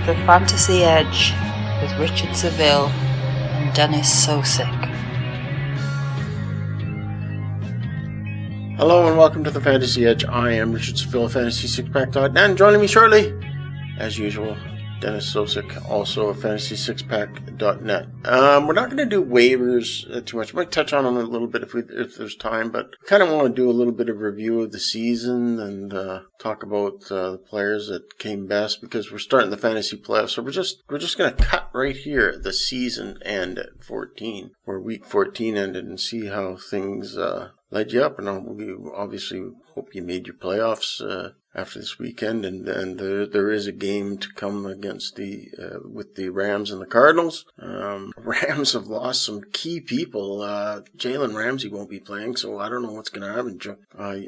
The Fantasy Edge with Richard Savill and Dennis Sosic. Hello and welcome to the Fantasy Edge. I am Richard Savill of FantasySixPack.net, and joining me shortly, as usual, Dennis Sosic, also of FantasySixPack.net. We're not going to do waivers too much. We might touch on them a little bit if there's time, but we kind of want to do a little bit of review of the season and talk about the players that came best, because we're starting the fantasy playoffs. So we're just going to cut right here at the season end at 14, where week 14 ended, and see how things led you up. And we obviously hope you made your playoffs after this weekend, and there is a game to come against with the Rams and the Cardinals. Rams have lost some key people. Jalen Ramsey won't be playing, so I don't know what's going to happen.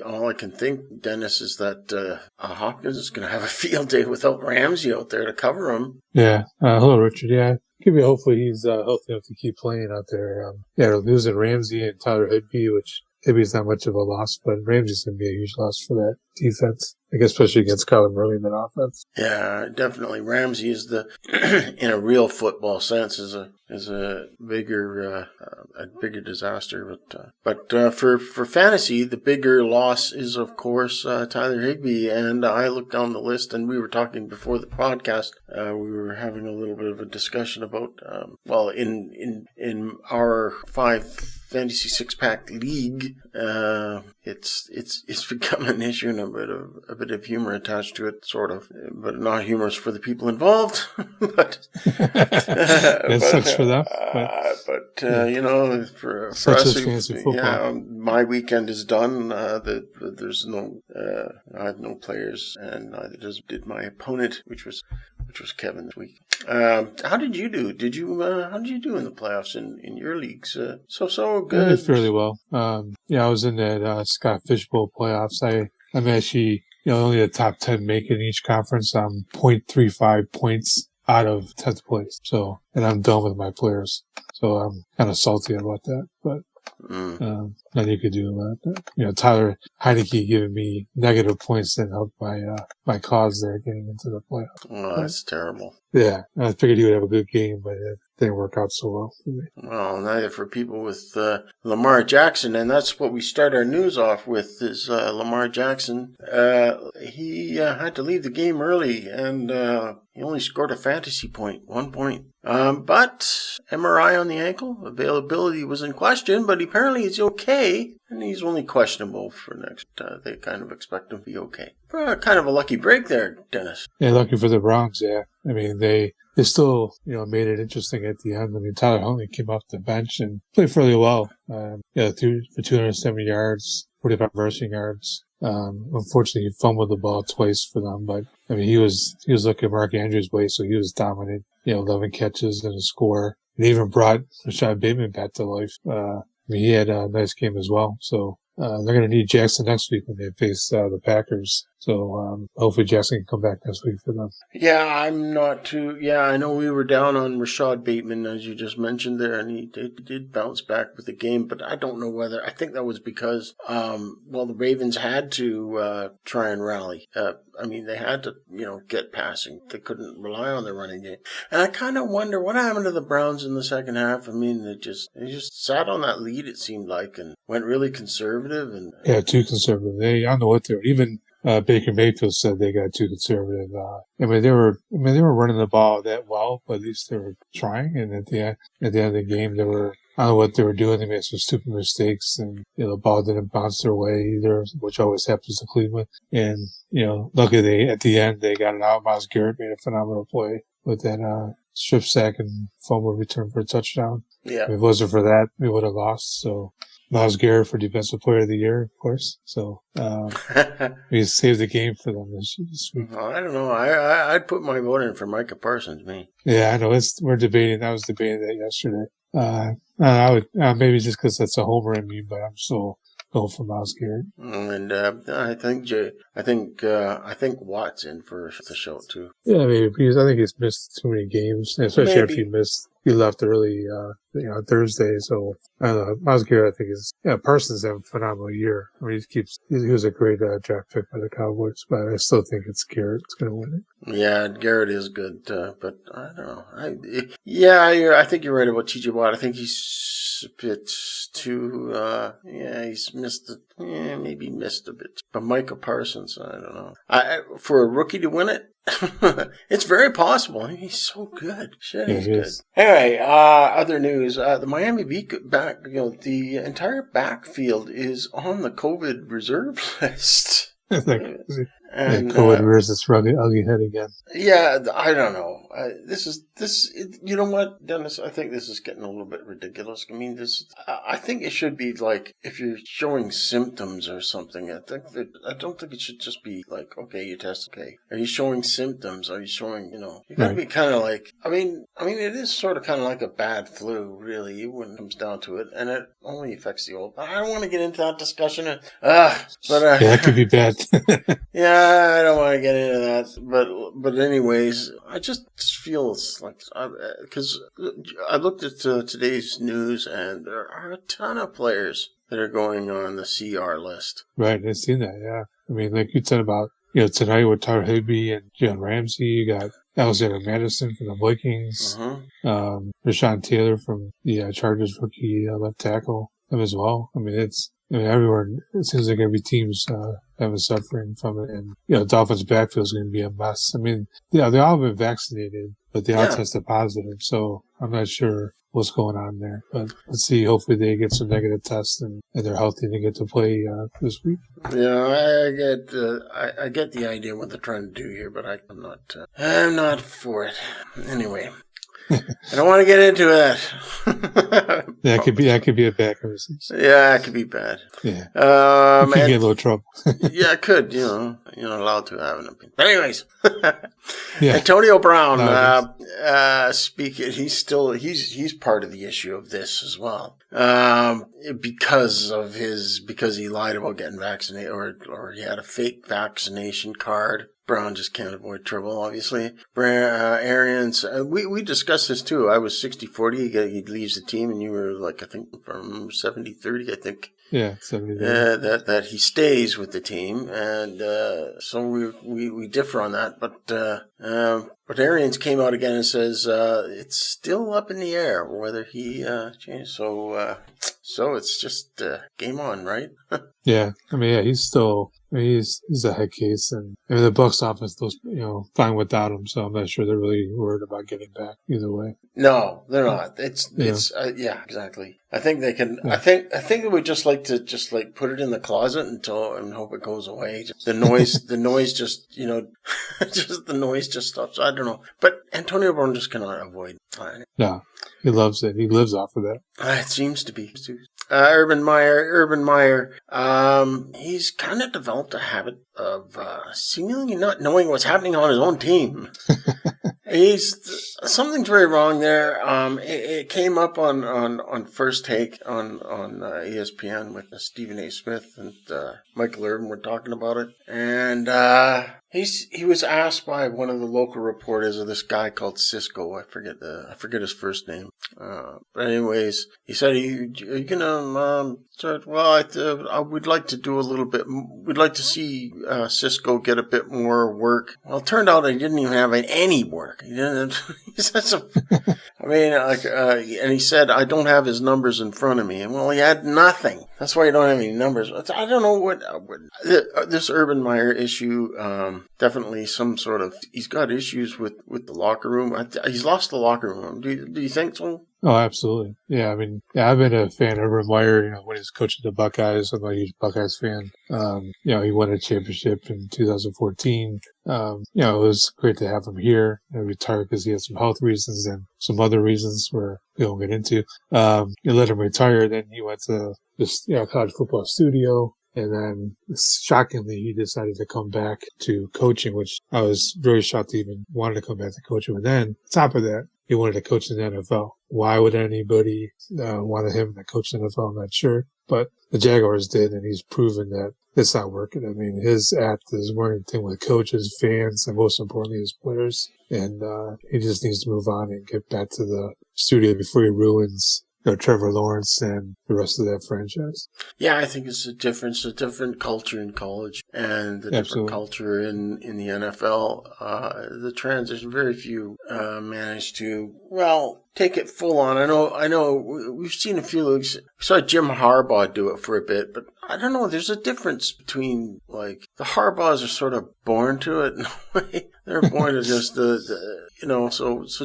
All I can think, Dennis, is that Hopkins is going to have a field day without Ramsey out there to cover him. Yeah. Hello, Richard. Yeah. Hopefully he's healthy enough to keep playing out there. They're losing Ramsey and Tyler Higby, which Higby's not much of a loss, but Ramsey's going to be a huge loss for that defense, I guess, especially against Kyler Murray in that offense. Yeah, definitely. Ramsey is in a real football sense, is a bigger disaster. But for fantasy, the bigger loss is, of course, Tyler Higby. And I looked down the list, and we were talking before the podcast. We were having a little bit of a discussion about in our 5 Fantasy Six-Pack League, it's become an issue and a bit of humor attached to it, sort of, but not humorous for the people involved. But it sucks for them. For us, my weekend is done. There's no, I have no players, and neither did my opponent, which was Kevin this week. How did you do? How did you do in the playoffs in your leagues? So good. I did fairly well. I was in that Scott Fishbowl playoffs. I'm actually, only the top 10 make it in each conference. I'm 0.35 points out of 10th place. So, and I'm done with my players. So I'm kind of salty about that, but nothing you could do about that. Tyler Heineke giving me negative points that helped my cause there getting into the playoffs. Oh, that's terrible. Yeah, I figured he would have a good game, but it didn't work out so well for me. Well, neither for people with Lamar Jackson, and that's what we start our news off with, is Lamar Jackson. He had to leave the game early, and he only scored a fantasy point, 1 point. But MRI on the ankle, availability was in question, but apparently he's okay, and he's only questionable for next. They kind of expect him to be okay. Kind of a lucky break there, Dennis. Yeah, lucky for the Browns, yeah. I mean, they still, made it interesting at the end. I mean, Tyler Huntley came off the bench and played fairly well. For 270 yards, 45 rushing yards. Unfortunately, he fumbled the ball twice for them, but I mean, he was looking Mark Andrews' way, so he was dominant. 11 catches and a score. And even brought Rashad Bateman back to life. He had a nice game as well. So they're going to need Jackson next week when they face the Packers. So hopefully Jackson can come back next week for them. Yeah, I'm not too. Yeah, I know we were down on Rashad Bateman, as you just mentioned there, and he did bounce back with the game. But I don't know whether. I think that was because, the Ravens had to try and rally. They had to, get passing. They couldn't rely on their running game. And I kind of wonder what happened to the Browns in the second half. I mean, they just sat on that lead, it seemed like, and went really conservative. And yeah, too conservative. I don't know what they were. Even Baker Mayfield said they got too conservative. They were running the ball that well, but at least they were trying. And at the end of the game, I don't know what they were doing. They made some stupid mistakes, and the ball didn't bounce their way either, which always happens to Cleveland. And luckily at the end they got it out. Myles Garrett made a phenomenal play with that strip sack and fumble return for a touchdown. Yeah, if it wasn't for that, we would have lost. So Myles Garrett for Defensive Player of the Year, of course. So we saved the game for them this week. Well, I don't know. I'd put my vote in for Micah Parsons. Me. Yeah, I know. We're debating. I was debating that yesterday. I would maybe just because that's a homer in me, but I'm still going for Myles Garrett. And I think Watt's in for the show too. Yeah, maybe because I think he's missed too many games, especially after he left early Thursday. So I don't know. Miles Garrett, I think Parsons having a phenomenal year. I mean, he was a great draft pick by the Cowboys, but I still think it's Garrett that's going to win it. Yeah, Garrett is good, but I don't know. I think you're right about TJ Watt. I think he's a bit too. He's missed it. Yeah, maybe missed a bit. But Micah Parsons, I don't know. For a rookie to win it, it's very possible. I mean, he's so good. Shit, he's good. Anyway, other news. The Miami back, the entire backfield is on the COVID reserve list. And COVID rears its ugly head again. Yeah, I don't know. You know what, Dennis? I think this is getting a little bit ridiculous. I mean, I think it should be like if you're showing symptoms or something. I don't think it should just be like, okay, you test. Okay, are you showing symptoms? Are you showing? You got to be kind of like. I mean, it is sort of kind of like a bad flu, really, when it comes down to it, and it only affects the old. I don't want to get into that discussion. That could be bad. Yeah. I don't want to get into that, but anyways, I just feel it's like, because I looked at today's news and there are a ton of players that are going on the CR list. Right, I've seen that, yeah. I mean, like you said about, tonight with Tyler Higby and Jalen Ramsey, you got Alexander Madison from the Vikings, Rashawn Taylor from the Chargers rookie left tackle, them as well. I mean, everywhere, it seems like every team's suffering from it. And, Dolphins' backfield is going to be a mess. I mean, they all have been vaccinated, but they all tested positive. So I'm not sure what's going on there. But let's see. Hopefully they get some negative tests and they're healthy and they get to play this week. Yeah, I get the idea what they're trying to do here, but I'm not for it. Anyway. I don't want to get into that. That could be a bad conversation. Yeah, it could be bad. Yeah. You could get a little trouble. Yeah, it could. You're not allowed to have an opinion. But anyways, yeah. Antonio Brown, speaking, he's part of the issue of this as well. Because he lied about getting vaccinated or he had a fake vaccination card. Brown just can't avoid trouble, obviously. Arians, we discussed this too. I was 60-40. He leaves the team, and you were like, I think, from 70-30, I think. Yeah, 70-30. That he stays with the team, and so we differ on that. But Arians came out again and says it's still up in the air whether he changed. So it's just game on, right? Yeah, I mean, yeah, he's still. He's a head case, and the Bucs offense does fine without him. So I'm not sure they're really worried about getting back either way. No, they're not. It's exactly. I think they can. Yeah. I think they would just like to put it in the closet and hope it goes away. The noise, just just the noise just stops. I don't know, but Antonio Brown just cannot avoid. No, he loves it. He lives off of that. It seems to be. Urban Meyer, he's kind of developed a habit of seemingly not knowing what's happening on his own team. Something's very wrong there. It came up on First Take on ESPN with Stephen A. Smith and Michael Irvin were talking about it, and he was asked by one of the local reporters of this guy called Cisco. I forget his first name. But anyways, he said, "Are you gonna start?" Well, we'd like to do a little bit. We'd like to see Cisco get a bit more work. Well, it turned out he didn't even have any work. He didn't. He said and he said, "I don't have his numbers in front of me." And well, he had nothing. That's why you don't have any numbers. I don't know what this Urban Meyer issue. Definitely some sort of. He's got issues with the locker room. He's lost the locker room. Do you think so? Oh, absolutely. Yeah, I mean, I've been a fan of Urban Meyer, when he was coaching the Buckeyes. I'm a huge Buckeyes fan. He won a championship in 2014. It was great to have him here. He retired because he had some health reasons and some other reasons where we won't get into. You let him retire, then he went to this, college football studio. And then, shockingly, he decided to come back to coaching, which I was very shocked he even wanted to come back to coaching. But then, on top of that, he wanted to coach in the NFL. Why would anybody want him to coach in the NFL? I'm not sure. But the Jaguars did, and he's proven that it's not working. I mean, his act is wearing a thing with coaches, fans, and most importantly, his players. And he just needs to move on and get back to the studio before he ruins Trevor Lawrence and the rest of that franchise. Yeah, I think it's a different culture in college and the different culture in the NFL. The transition, very few manage to, take it full on. I know we've seen a few leagues. We saw Jim Harbaugh do it for a bit, but I don't know. There's a difference between, the Harbaughs are sort of born to it in a way. They're born to just so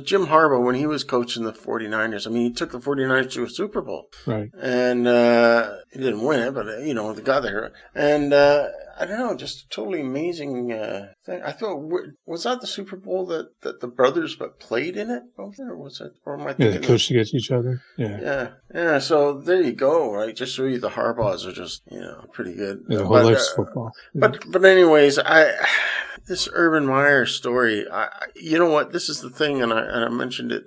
Jim Harbaugh, when he was coaching the 49ers, he took the 49ers to a Super Bowl. Right. And he didn't win it, but, they got there. And I don't know, just a totally amazing thing. I thought, was that the Super Bowl that the brothers played in it? Or was it? Or am I thinking they coached against each other. Yeah. Yeah. So there you go, right? Just show you the Harbaughs are just, pretty good. Yeah, the whole life's football. Yeah. But anyways, this Urban Meyer story, you know what? This is the thing, and I mentioned it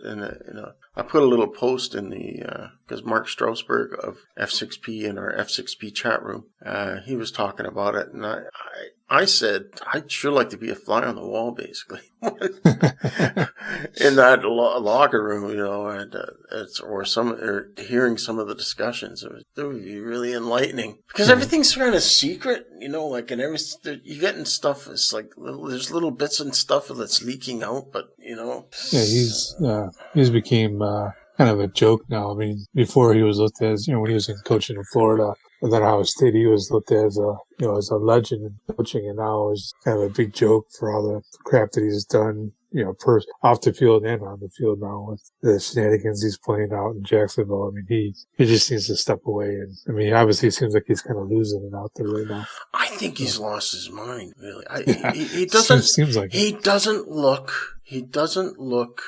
I put a little post in because Mark Strausberg of F6P in our F6P chat room, he was talking about it, and I said, I'd sure like to be a fly on the wall, basically, in that locker room, or hearing some of the discussions. It would be really enlightening because everything's kind of secret, and you're getting stuff. It's like there's little bits and stuff that's leaking out, but Yeah, he's became kind of a joke now. Before he was looked at as, when he was coaching in Florida, and then Ohio State, he was looked at as as a legend in coaching, and now is kind of a big joke for all the crap that he's done, off the field and on the field now with the shenanigans he's playing out in Jacksonville. He just needs to step away. And obviously it seems like he's kind of losing it out there right now. I think he's lost his mind, really. He doesn't, seems like he doesn't look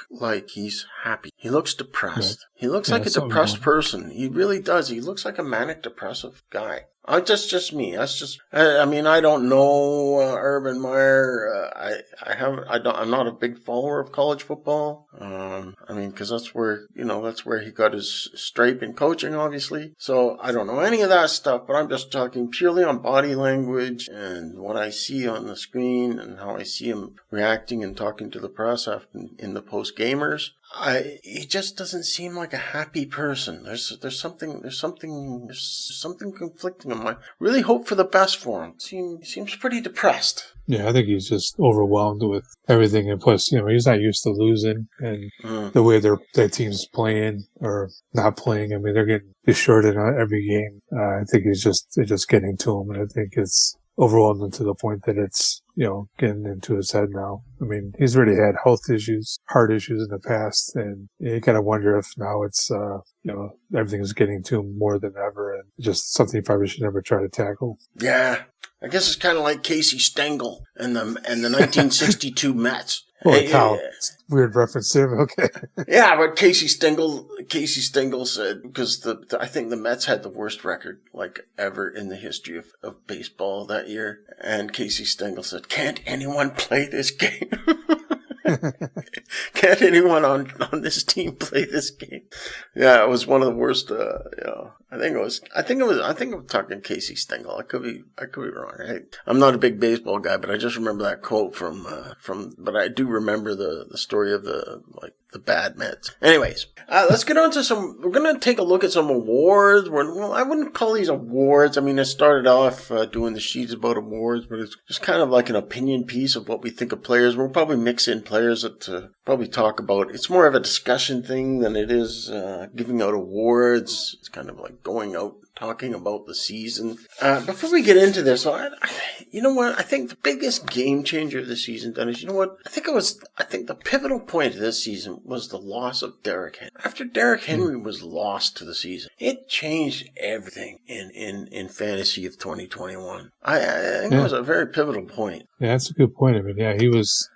like he's happy. He looks depressed. Right. He looks like a depressed person. He really does. He looks like a manic depressive guy. That's just me. I don't know Urban Meyer. I'm not a big follower of college football. Because that's where he got his stripe in coaching, obviously. So I don't know any of that stuff, but I'm just talking purely on body language and what I see on the screen and how I see him reacting and talking to the press in the post gamers. He just doesn't seem like a happy person. There's something conflicting him. I really hope for the best for him. He seems pretty depressed. Yeah, I think he's just overwhelmed with everything, and plus, he's not used to losing, and the way their team's playing or not playing. They're getting shorted on every game. I think it's just getting to him, and I think it's overwhelming to the point that it's, getting into his head now. He's already had health issues, heart issues in the past, and you kind of wonder if now it's, everything is getting to him more than ever, and just something he probably should never try to tackle. Yeah. I guess it's kind of like Casey Stengel and the 1962 Mets. Holy weird reference there. Okay. Yeah, but Casey Stengel said, because I think the Mets had the worst record ever in the history of baseball that year, and Casey Stengel said, "Can't anyone play this game?" Can't anyone on this team play this game? Yeah, it was one of the worst. I think I'm talking Casey Stengel. I could be wrong. I'm not a big baseball guy, but I just remember that quote from. But I do remember the story of the bad Mets. Anyways, let's get on to some. We're gonna take a look at some awards. I wouldn't call these awards. I started off doing the sheets about awards, but it's just kind of like an opinion piece of what we think of players. We'll probably mix in players that probably talk about. It's more of a discussion thing than it is giving out awards. It's kind of like going out talking about the season. Before we get into this, you know what? I think the biggest game changer of the season, Dennis, you know what? I think the pivotal point of this season was the loss of Derrick Henry. After Derrick Henry was lost to the season, it changed everything in fantasy of 2021. I think it was a very pivotal point. Yeah, that's a good point. He was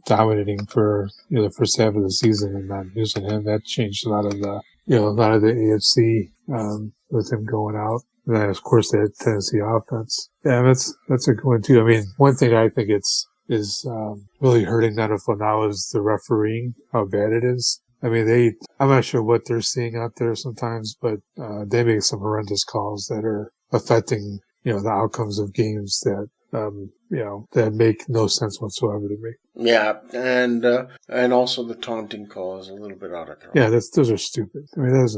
dominating for the first half of the season, and not using him. That changed a lot of the AFC with him going out. And then, of course, that Tennessee offense. Yeah, that's a good one too. One thing I think is really hurting the NFL now is the refereeing, how bad it is. I'm not sure what they're seeing out there sometimes, but they make some horrendous calls that are affecting the outcomes of games that that make no sense whatsoever to me. Yeah, and also the taunting call is a little bit out of control. Yeah, those are stupid. I mean,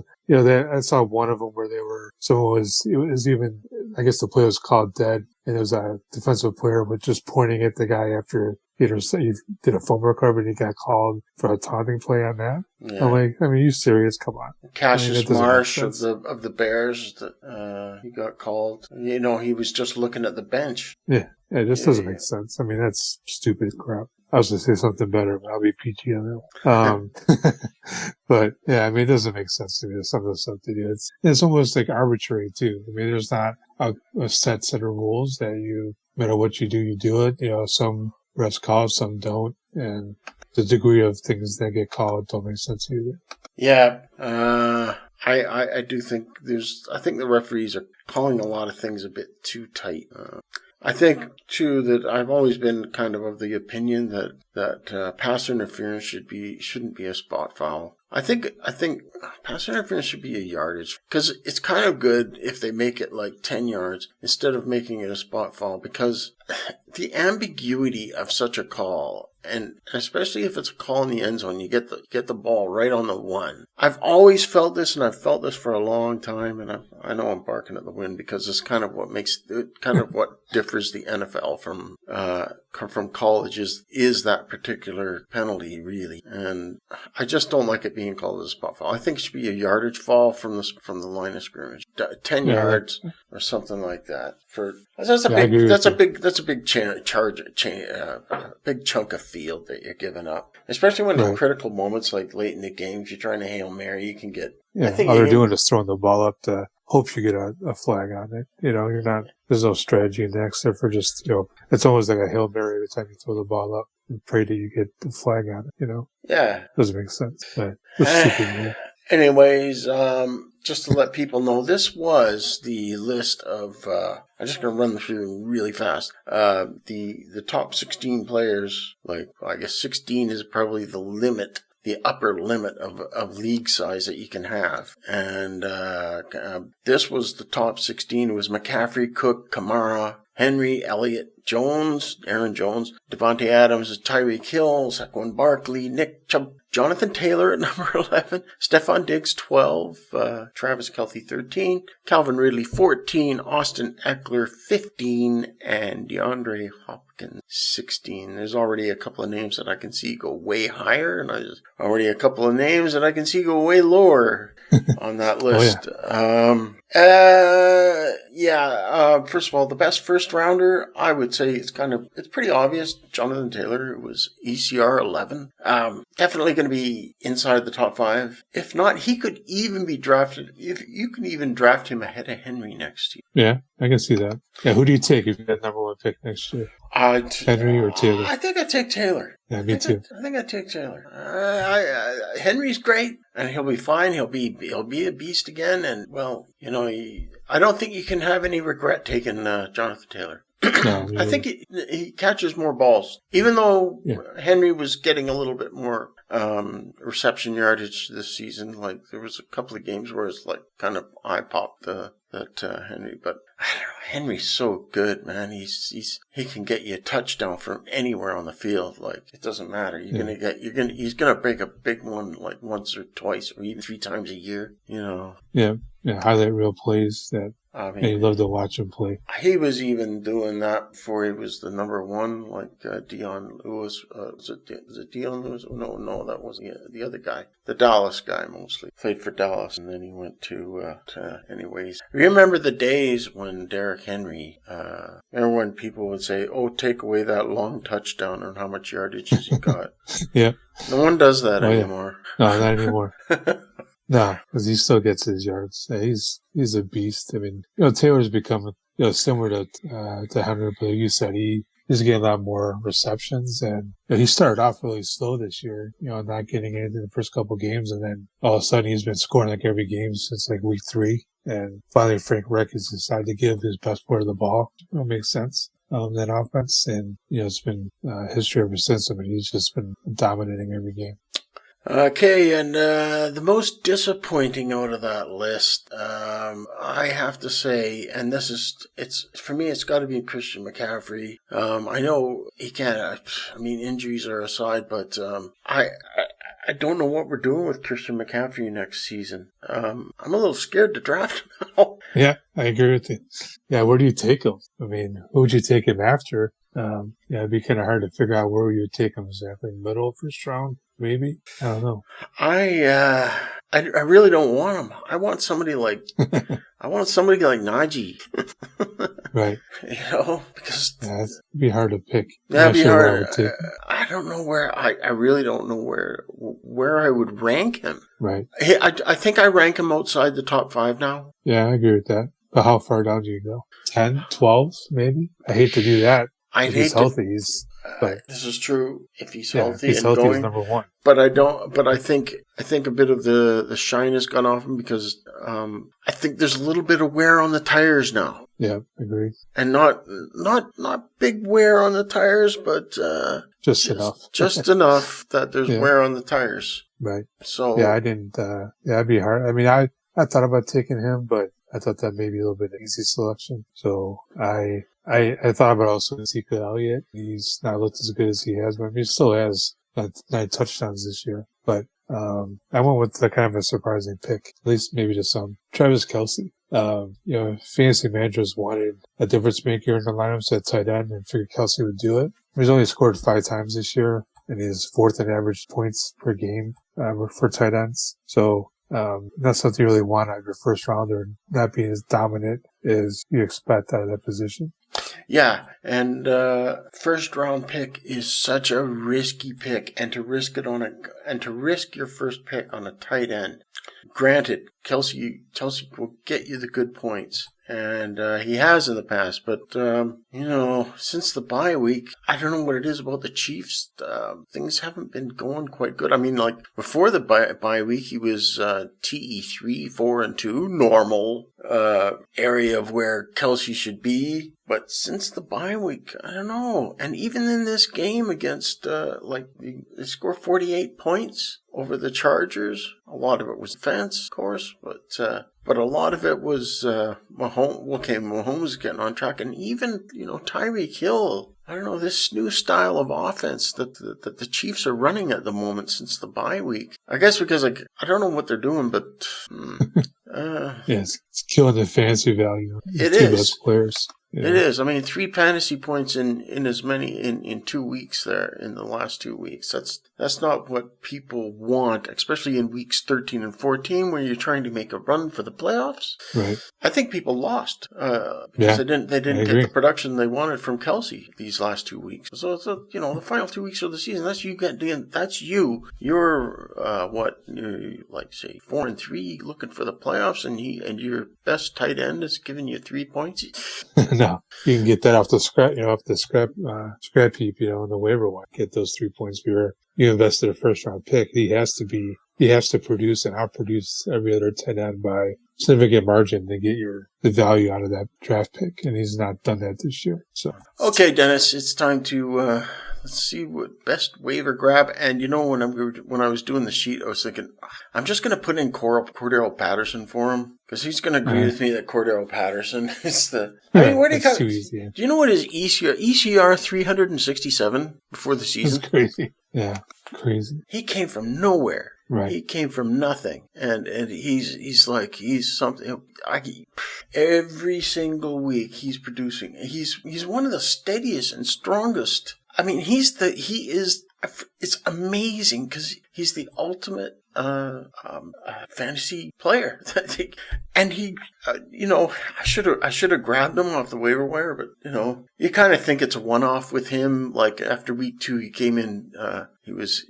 I saw one of them where it was even, I guess the play was called dead, and it was a defensive player was just pointing at the guy after he did a fumble recovery and he got called for a taunting play on that. Yeah. I'm like, I mean, you serious? Come on. Cassius Marsh of the Bears, he got called. He was just looking at the bench. Yeah, it just doesn't make sense. I mean, that's stupid crap. I was going to say something better, but I'll be PG on that. But yeah, I mean, it doesn't make sense to me. Some of the stuff they do, it's almost like arbitrary too. I mean, there's not a set of rules that no matter what you do it. Some refs call, some don't, and the degree of things that get called don't make sense either. Yeah, I do think I think the referees are calling a lot of things a bit too tight. I think, too, that I've always been kind of the opinion that pass interference shouldn't be a spot foul. I think pass interference should be a yardage, because it's kind of good if they make it like 10 yards instead of making it a spot foul, because the ambiguity of such a call, and especially if it's a call in the end zone, you get the ball right on the one. I've always felt this, and I've felt this for a long time, and I know I'm barking at the wind because it's kind of what differs the NFL from college is that particular penalty, really. And I just don't like it being called a spot foul. I think it should be a yardage fall from the line of scrimmage, 10 yards or something like that. That's a big big chunk of field that you're giving up, especially when in critical moments like late in the game. If you're trying to Hail Mary, you can get. Yeah, all they're doing is throwing the ball up to hope you get a flag on it. You're not. There's no strategy in that except for just it's almost like a Hail Mary every time you throw the ball up and pray that you get the flag on it. Yeah, doesn't make sense. But it's stupid. Anyways, just to let people know, this was the list of. I'm just going to run through them really fast. The top 16 players, I guess 16 is probably the limit, the upper limit of league size that you can have. And this was the top 16. It was McCaffrey, Cook, Kamara, Henry, Elliott, Aaron Jones, Devontae Adams, Tyreek Hill, Saquon Barkley, Nick Chubb, Jonathan Taylor at number 11, Stephon Diggs 12, Travis Kelce 13, Calvin Ridley 14, Austin Eckler 15, and DeAndre Hopkins 16. There's already a couple of names that I can see go way higher, and there's already a couple of names that I can see go way lower on that list. Oh, yeah. First of all, the best first rounder, I would say it's pretty obvious. Jonathan Taylor was ECR 11. Definitely going to be inside the top 5. If not, he could even be drafted. If you can even draft him ahead of Henry next year. Yeah, I can see that. Yeah, who do you take if you get number 1 pick next year? Henry or Taylor? I think I'd take Taylor. Yeah, me too. I think I'd take Taylor. Henry's great, and he'll be fine. He'll be a beast again, and I don't think you can have any regret taking Jonathan Taylor. No, I think he catches more balls, even though Henry was getting a little bit more reception yardage this season. Like there was a couple of games where it's like kind of eye popped that Henry, but I don't know. Henry's so good, man. He can get you a touchdown from anywhere on the field. Like it doesn't matter. He's gonna break a big one like once or twice or even 3 times a year. Yeah, highlight reel plays that. And you love to watch him play. He was even doing that before he was the number 1, like Dion Lewis. Was it Dion Lewis? No, that wasn't the other guy. The Dallas guy mostly. Played for Dallas, and then he went to anyways. Remember the days when Derrick Henry, remember when people would say, oh, take away that long touchdown and how much yardage has he got? Yeah. No one does that anymore. Yeah. No, not anymore. No, because he still gets his yards. Yeah, he's a beast. I mean, Taylor's become similar to Henry, but like you said, he's getting a lot more receptions, and he started off really slow this year. Not getting into the first couple games, and then all of a sudden he's been scoring like every game since like week 3, and finally Frank Reich has decided to give his best player the ball. It makes sense. That offense, and it's been history ever since. I mean, he's just been dominating every game. Okay, and the most disappointing out of that list, I have to say, and for me, it's got to be Christian McCaffrey. I know he can't, injuries are aside, but I don't know what we're doing with Christian McCaffrey next season. I'm a little scared to draft him now. Yeah, I agree with you. Yeah, where do you take him? I mean, who would you take him after? It'd be kind of hard to figure out where you would take him exactly. Middle, first round, maybe? I don't know. I really don't want him. I want somebody like Najee. Right. Because it'd be hard to pick. That'd be hard. I don't know where. I really don't know where I would rank him. Right. I think I rank him outside the top 5 now. Yeah, I agree with that. But how far down do you go? 10, 12, maybe? I hate to do that. If he's healthy, this is true. If he's healthy, he's number one. But I think a bit of the shine has gone off him because I think there's a little bit of wear on the tires now. Yeah, agree. And not big wear on the tires, but just enough. Just enough that there's wear on the tires. Right. So yeah, I didn't. It'd be hard. I mean, I thought about taking him, but I thought that may be a little bit of an easy selection. So I thought about also Ezekiel Elliott. He's not looked as good as he has, but he still has 9 touchdowns this year. But I went with kind of a surprising pick, at least maybe to some. Travis Kelsey. Fantasy managers wanted a difference maker in the lineups at tight end and figured Kelsey would do it. He's only scored 5 times this year and he's 4th in average points per game for tight ends. So that's something you really want out of your first rounder, not being as dominant as you expect out of that position. Yeah, and first round pick is such a risky pick, and to risk your first pick on a tight end. Granted, Kelsey will get you the good points, and he has in the past. But since the bye week, I don't know what it is about the Chiefs. Things haven't been going quite good. I mean, like before the bye week, he was TE3, 4-2, normal area of where Kelsey should be. But since the bye week, I don't know. And even in this game against, they scored 48 points over the Chargers. A lot of it was defense, of course, but a lot of it was Mahomes getting on track, and even Tyreek Hill. I don't know, this new style of offense that the Chiefs are running at the moment since the bye week. I guess because I don't know what they're doing, but yes, it's killing the fantasy value. It is. Players. Yeah. It is. I mean, 3 fantasy points in as many in 2 weeks there, in the last 2 weeks. That's not what people want, especially in weeks 13 and 14 where you're trying to make a run for the playoffs. Right. I think people lost because they didn't get the production they wanted from Kelsey these last 2 weeks. So it's the final 2 weeks of the season. That's you getting. That's you. You're 4-3 looking for the playoffs, and your best tight end is giving you 3 points. No, you can get that off the scrap heap, on the waiver wire. Get those 3 points. You invested a first round pick. He has to produce and outproduce every other tight end by significant margin to get the value out of that draft pick, and he's not done that this year. So okay, Dennis, it's time to let's see what best waiver grab. And when I was doing the sheet, I was thinking I'm just going to put in Cordero Patterson for him because he's going to agree with me that Cordero Patterson is the. I mean, where do you That's too easy. Yeah. Do you know what his ECR 367 before the season? That's crazy. Yeah, crazy. He came from nowhere. Right. He came from nothing, and he's something. Every single week he's producing. He's one of the steadiest and strongest. I mean, it's amazing because he's the ultimate fantasy player. And he, I should have grabbed him off the waiver wire, but you kind of think it's a one-off with him. Like after week 2, he came in. He was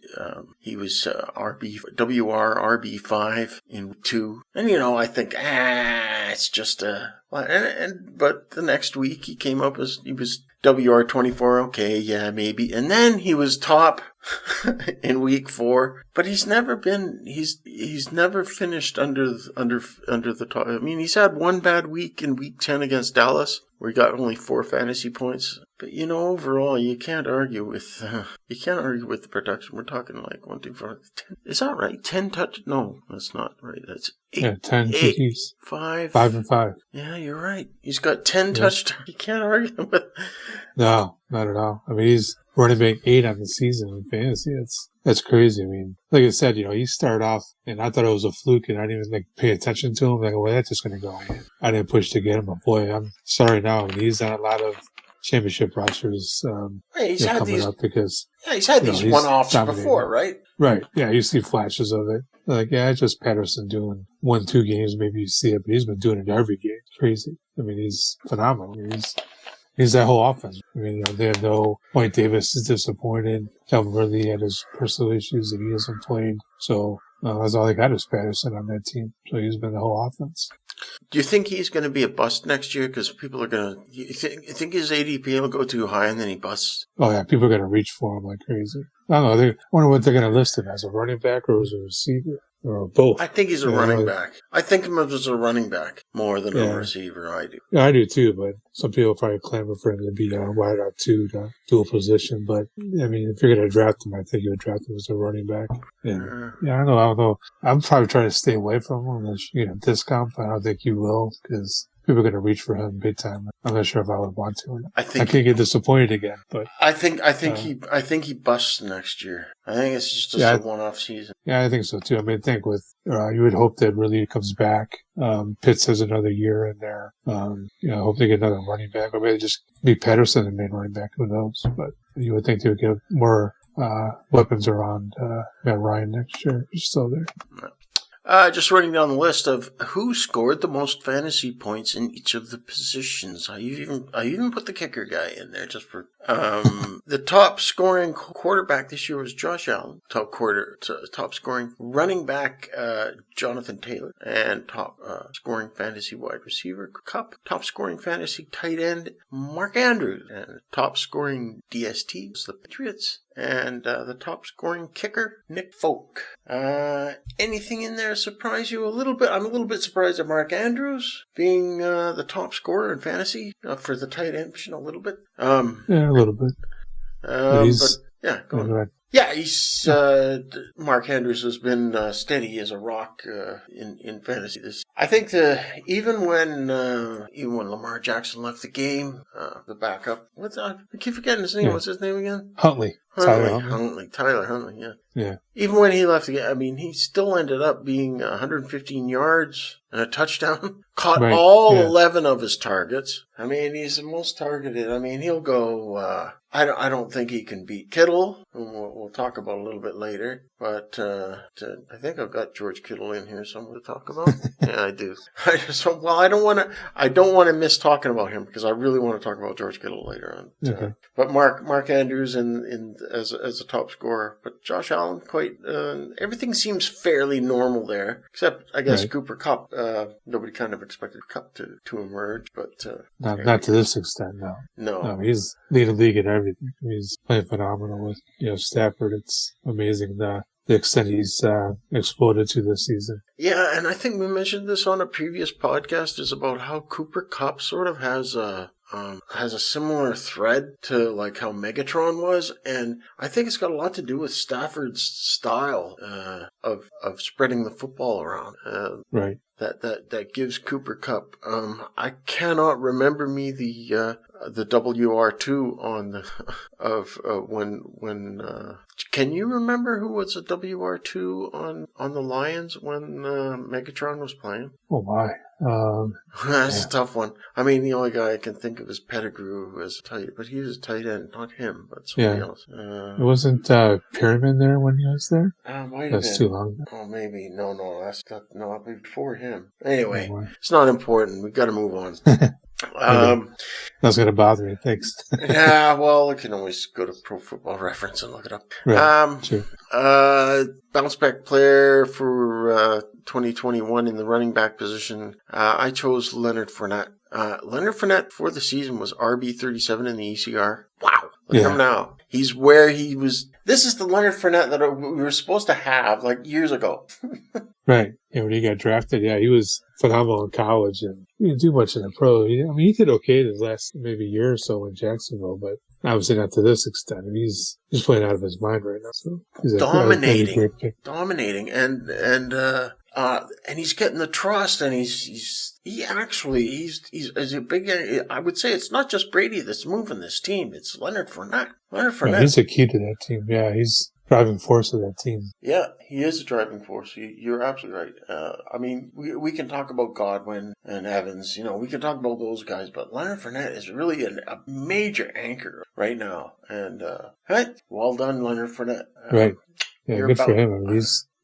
RB5 in 2, and I think it's just but the next week he came up as he was WR24. Okay, yeah, maybe, and then he was top in week 4, but he's never finished under the top. I mean, he's had one bad week in week 10 against Dallas, We got only 4 fantasy points. But, overall, you can't argue with the production. We're talking like 1, 2, 4, 10. Is that right? 10 touch? No, that's not right. That's 8. Yeah, 10 TDs. 5 and 5. Yeah, you're right. He's got 10 touchdowns. You can't argue with. No, not at all. I mean, he's running back 8 on the season in fantasy. That's crazy. I mean, like I said, he started off, and I thought it was a fluke, and I didn't even pay attention to him. Like, well, that's just going to go in. I didn't push to get him, but boy, I'm sorry now. I mean, he's on a lot of championship rosters he's had coming these, up because he's had these one-offs before, right? Right. Yeah, you see flashes of it. Like, yeah, it's just Patterson doing 1-2 games. Maybe you see it, but he's been doing it every game. It's crazy. I mean, he's phenomenal. He's that whole offense. I mean, they have no Point Davis is disappointed. Calvin Ridley had his personal issues that he hasn't played. So that's all they got is Patterson on that team. So he's been the whole offense. Do you think he's going to be a bust next year? Because people are going to. You think his ADP will go too high and then he busts? Oh, yeah. People are going to reach for him like crazy. I don't know. I wonder what they're going to list him as, a running back or as a receiver or both. I think he's a running back. I think of him as a running back more than a receiver. I do. Yeah, I do too, but some people probably clamor for him to be a wide out too, to dual position. But, I mean, if you're going to draft him, I think you would draft him as a running back. And, I don't know. I'm probably trying to stay away from him unless you discount, but I don't think you will because people are going to reach for him big time. I'm not sure if I would want to. Or not. I can't get disappointed again. But I think he busts next year. I think it's just a one-off season. Yeah, I think so too. I mean, I think with you would hope that Ridley comes back. Pitts has another year in there. Hope they get another running back, or maybe just be Patterson the main running back. Who knows? But you would think they would get more weapons around Matt Ryan next year. He's still there. Just running down the list of who scored the most fantasy points in each of the positions. I even put the kicker guy in there just for the top scoring quarterback this year was Josh Allen. Top scoring running back Jonathan Taylor, and top scoring fantasy wide receiver Cobb. Top scoring fantasy tight end Mark Andrews, and top scoring DST was the Patriots. And the top scoring kicker, Nick Folk. Anything in there surprise you a little bit? I'm a little bit surprised at Mark Andrews being the top scorer in fantasy for the tight end position a little bit. Yeah, a little bit. Go on. Yeah, he's Mark Andrews has been steady as a rock in fantasy. I think even when Lamar Jackson left the game, the backup. I keep forgetting his name. Yeah. What's his name again? Tyler Huntley. Yeah. Yeah. Even when he left the game, I mean, he still ended up being 115 yards and a touchdown. Caught all 11 of his targets. I mean, he's the most targeted. I mean, he'll go. I don't think he can beat Kittle. We'll talk about a little bit later. But I think I've got George Kittle in here somewhere to talk about. Yeah, I do. I don't want to miss talking about him because I really want to talk about George Kittle later on. Okay. But Mark Andrews as a top scorer. But Josh Allen, everything seems fairly normal there, except I guess Cooper Kupp. Nobody kind of expected Kupp to emerge, but not to this extent. No, he's leading the league in everything. He's playing phenomenal with Stafford. It's amazing the extent he's exploded to this season. Yeah, and I think we mentioned this on a previous podcast, is about how Cooper Kupp sort of has a similar thread to like how Megatron was, and I think it's got a lot to do with Stafford's style of spreading the football around. That gives Cooper Kupp. I cannot remember the WR2 on the when can you remember who was a WR2 on the Lions when Megatron was playing? Oh my. That's a tough one. I mean, the only guy I can think of is Pettigrew, who was tight, but he was a tight end, not him, but somebody else. It wasn't Pyramid there when he was there? That's too long. Oh, maybe. No, I'll be before him. Anyway, it's not important. We've got to move on. That's going to bother me. Thanks. Yeah, well, I can always go to Pro Football Reference and look it up. Sure. Bounce back player for 2021 in the running back position. I chose Leonard Fournette. Leonard Fournette for the season was RB37 in the ECR. Wow. Look at him now. He's where he was. This is the Leonard Fournette that we were supposed to have like years ago. Right. Yeah, when he got drafted, he was phenomenal in college and he didn't do much in the pro. He did okay the last maybe year or so in Jacksonville, but obviously not to this extent. He's playing out of his mind right now. So he's dominating, and he's getting the trust, and he's a big. I would say it's not just Brady that's moving this team; it's Leonard Fournette. Yeah, he's a key to that team. Yeah, he's driving force of that team. Yeah, he is a driving force. You're absolutely right. We can talk about Godwin and Evans. We can talk about those guys, but Leonard Fournette is really a major anchor right now. And well done, Leonard Fournette. Right. Yeah, good for him.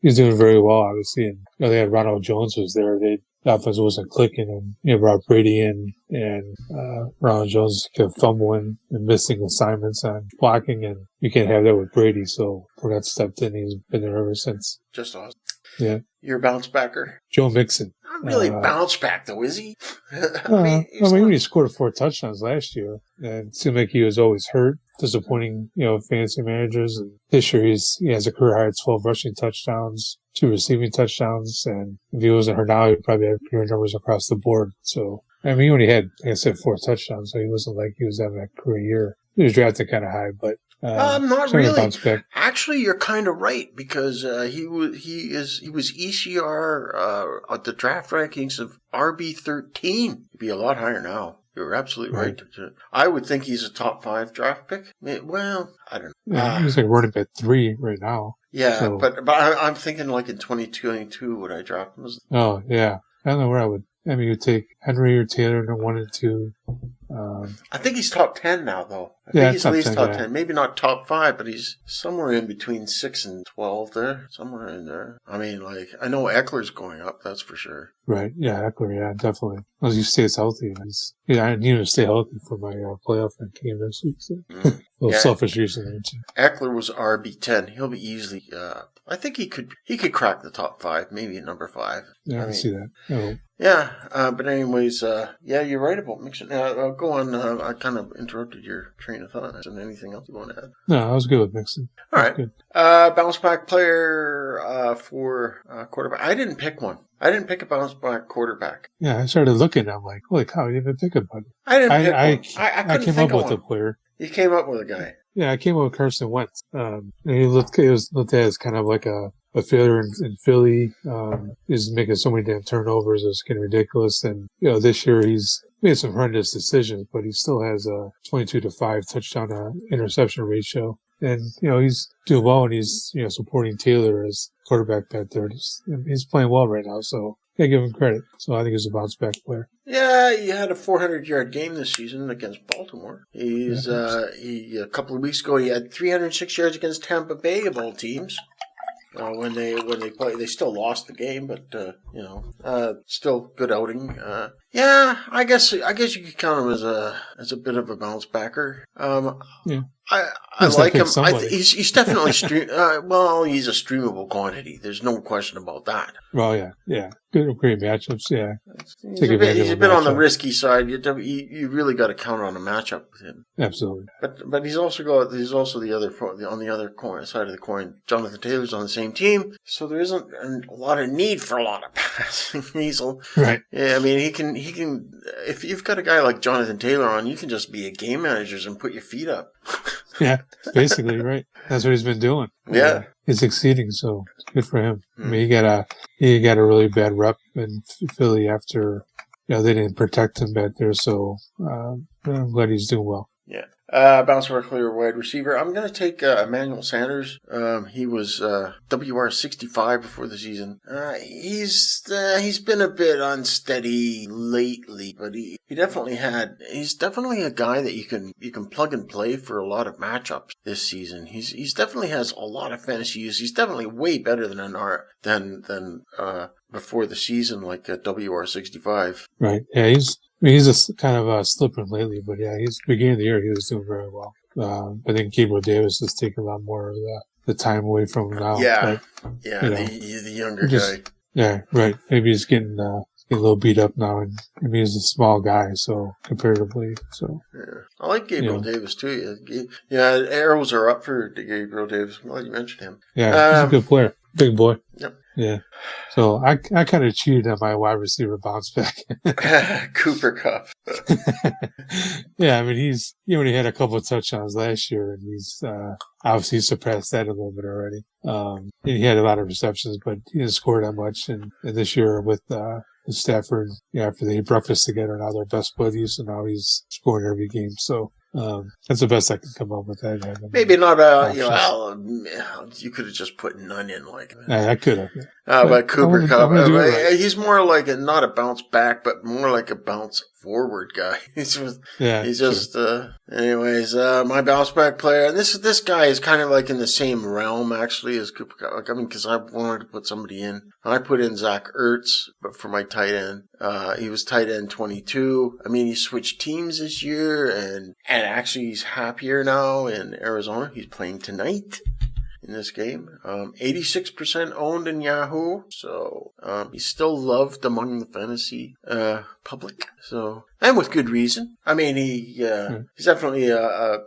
He's doing very well, obviously. And they had Ronald Jones was there. The offense wasn't clicking, and brought Brady in, and Ronald Jones kept fumbling and missing assignments on blocking, and you can't have that with Brady. So Fournette stepped in. He's been there ever since. Just awesome. Yeah. You're a bounce backer? Joe Mixon. Not really bounce back, though, is he? He scored 4 touchdowns last year, and it seemed like he was always hurt, disappointing, fantasy managers. And this year he has a career high 12 rushing touchdowns, 2 receiving touchdowns, and if he wasn't hurt now, he'd probably have career numbers across the board. So, he only had, like I said, 4 touctouhdowns, so he wasn't like he was having a career year. He was drafted kind of high, but not really. Actually, you're kind of right, because he was ECR at the draft rankings of RB13. He'd be a lot higher now. You're absolutely right. I would think he's a top 5 draft pick. Well, I don't know. Yeah, he's like running back 3 right now. Yeah, so. but I'm thinking like in 2022, would I draft him? Oh, yeah. I don't know where I would. You take Henry or Taylor in 1 and 2. I think he's top 10 now, though. I think he's at least top 10. Maybe not top 5, but he's somewhere in between 6 and 12 there. Somewhere in there. I know Eckler's going up, that's for sure. Right. Yeah, Eckler, yeah, definitely. As long as he stays healthy. I need to stay healthy for my playoff game this week. So. A little selfish reason there, too. Eckler was RB10. He'll be easily... I think he could crack the top 5, maybe at number 5. Yeah, I can see that. Yeah, but anyways, you're right about Mixon. Go on. I kind of interrupted your train of thought. Isn't anything else you want to add? No, I was good with Mixon. All right. Good. Bounce back player for quarterback. I didn't pick one. I didn't pick a bounce back quarterback. Yeah, I started looking. I'm like, holy cow, you didn't pick a buddy. I didn't pick one. I came up with a player. You came up with a guy. Yeah, I came up with Carson Wentz. And he looked at as kind of like a failure in Philly. He's making so many damn turnovers. It was getting ridiculous. And, this year he's made some horrendous decisions, but he still has a 22-5 touchdown interception ratio. And, he's doing well, and he's, supporting Taylor as quarterback back there. He's playing well right now, so I give him credit. So I think he's a bounce back player. Yeah, he had a 400-yard game this season against Baltimore. A couple of weeks ago, he had 306 yards against Tampa Bay of all teams. When they play, they still lost the game, but still good outing. I guess you could count him as a bit of a bounce backer. Yeah. I like him. He's definitely he's a streamable quantity. There's no question about that. Well, yeah. Good, great matchups. Yeah, he's a bit on the risky side. You really got to count on a matchup with him. Absolutely. But he's also the other on the other side of the coin. Jonathan Taylor's on the same team, so there isn't a lot of need for a lot of passing. Right. Yeah, he can. If you've got a guy like Jonathan Taylor on, you can just be a game manager and put your feet up. Yeah, basically, right. That's what he's been doing. Yeah. He's succeeding, so it's good for him. He got a really bad rep in Philly after, they didn't protect him back there, so I'm glad he's doing well. Yeah. Bounce back player, wide receiver. I'm going to take Emanuel Sanders. He was WR65 before the season. He's been a bit unsteady lately, but he's definitely a guy that you can plug and play for a lot of matchups this season. He's definitely has a lot of fantasy use. He's definitely way better than before the season, like WR65. Right. Yeah, he's a kind of slipping lately, but yeah, he's beginning of the year he was doing very well. I think Gabriel Davis is taking a lot more of the time away from him now. Yeah, but, the younger guy. Yeah, right. Maybe he's getting a little beat up now, and he's a small guy, so comparatively. So yeah. I like Gabriel Davis too. Yeah, arrows are up for Gabriel Davis. I'm glad you mentioned him. Yeah, he's a good player. Big boy. Yep. Yeah. So I kind of cheated on my wide receiver bounce back. Cooper Kupp. Yeah, I mean, he only had a couple of touchdowns last year, and he's obviously surpassed that a little bit already. And he had a lot of receptions, but he didn't score that much. And this year with Stafford, after they ate breakfast together, now they're best buddies, and now he's scoring every game. So that's the best I can come up with that. Maybe not you could have just put none in like that. I could have. But Cooper Kupp, he's more like not a bounce back, but more like a bounce forward guy. Anyways, my bounce back player, and this guy is kind of like in the same realm actually as Cooper Kupp. Like, I mean, because I wanted to put somebody in. I put in Zach Ertz, but for my tight end, he was tight end 22. I mean, he switched teams this year, and actually he's happier now in Arizona. He's playing tonight in this game. 86% owned in Yahoo, so he's still loved among the fantasy public. So, and with good reason. I mean, he's definitely a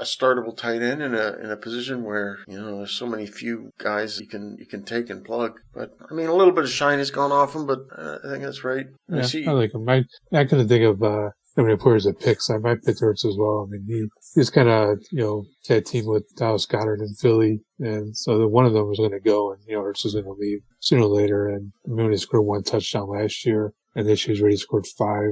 startable tight end in a position where there's so many few guys you can take and plug. But I mean, a little bit of shine has gone off him, but I think that's right. Yeah, I like him. I couldn't think of how many players that picks. I might pick Hurts as well. I mean, he's kind of, tag team with Dallas Goedert in Philly. And so one of them was going to go, and, Hurts was going to leave sooner or later. And I mean, he scored 1 touchdown last year, and this year's already scored 5.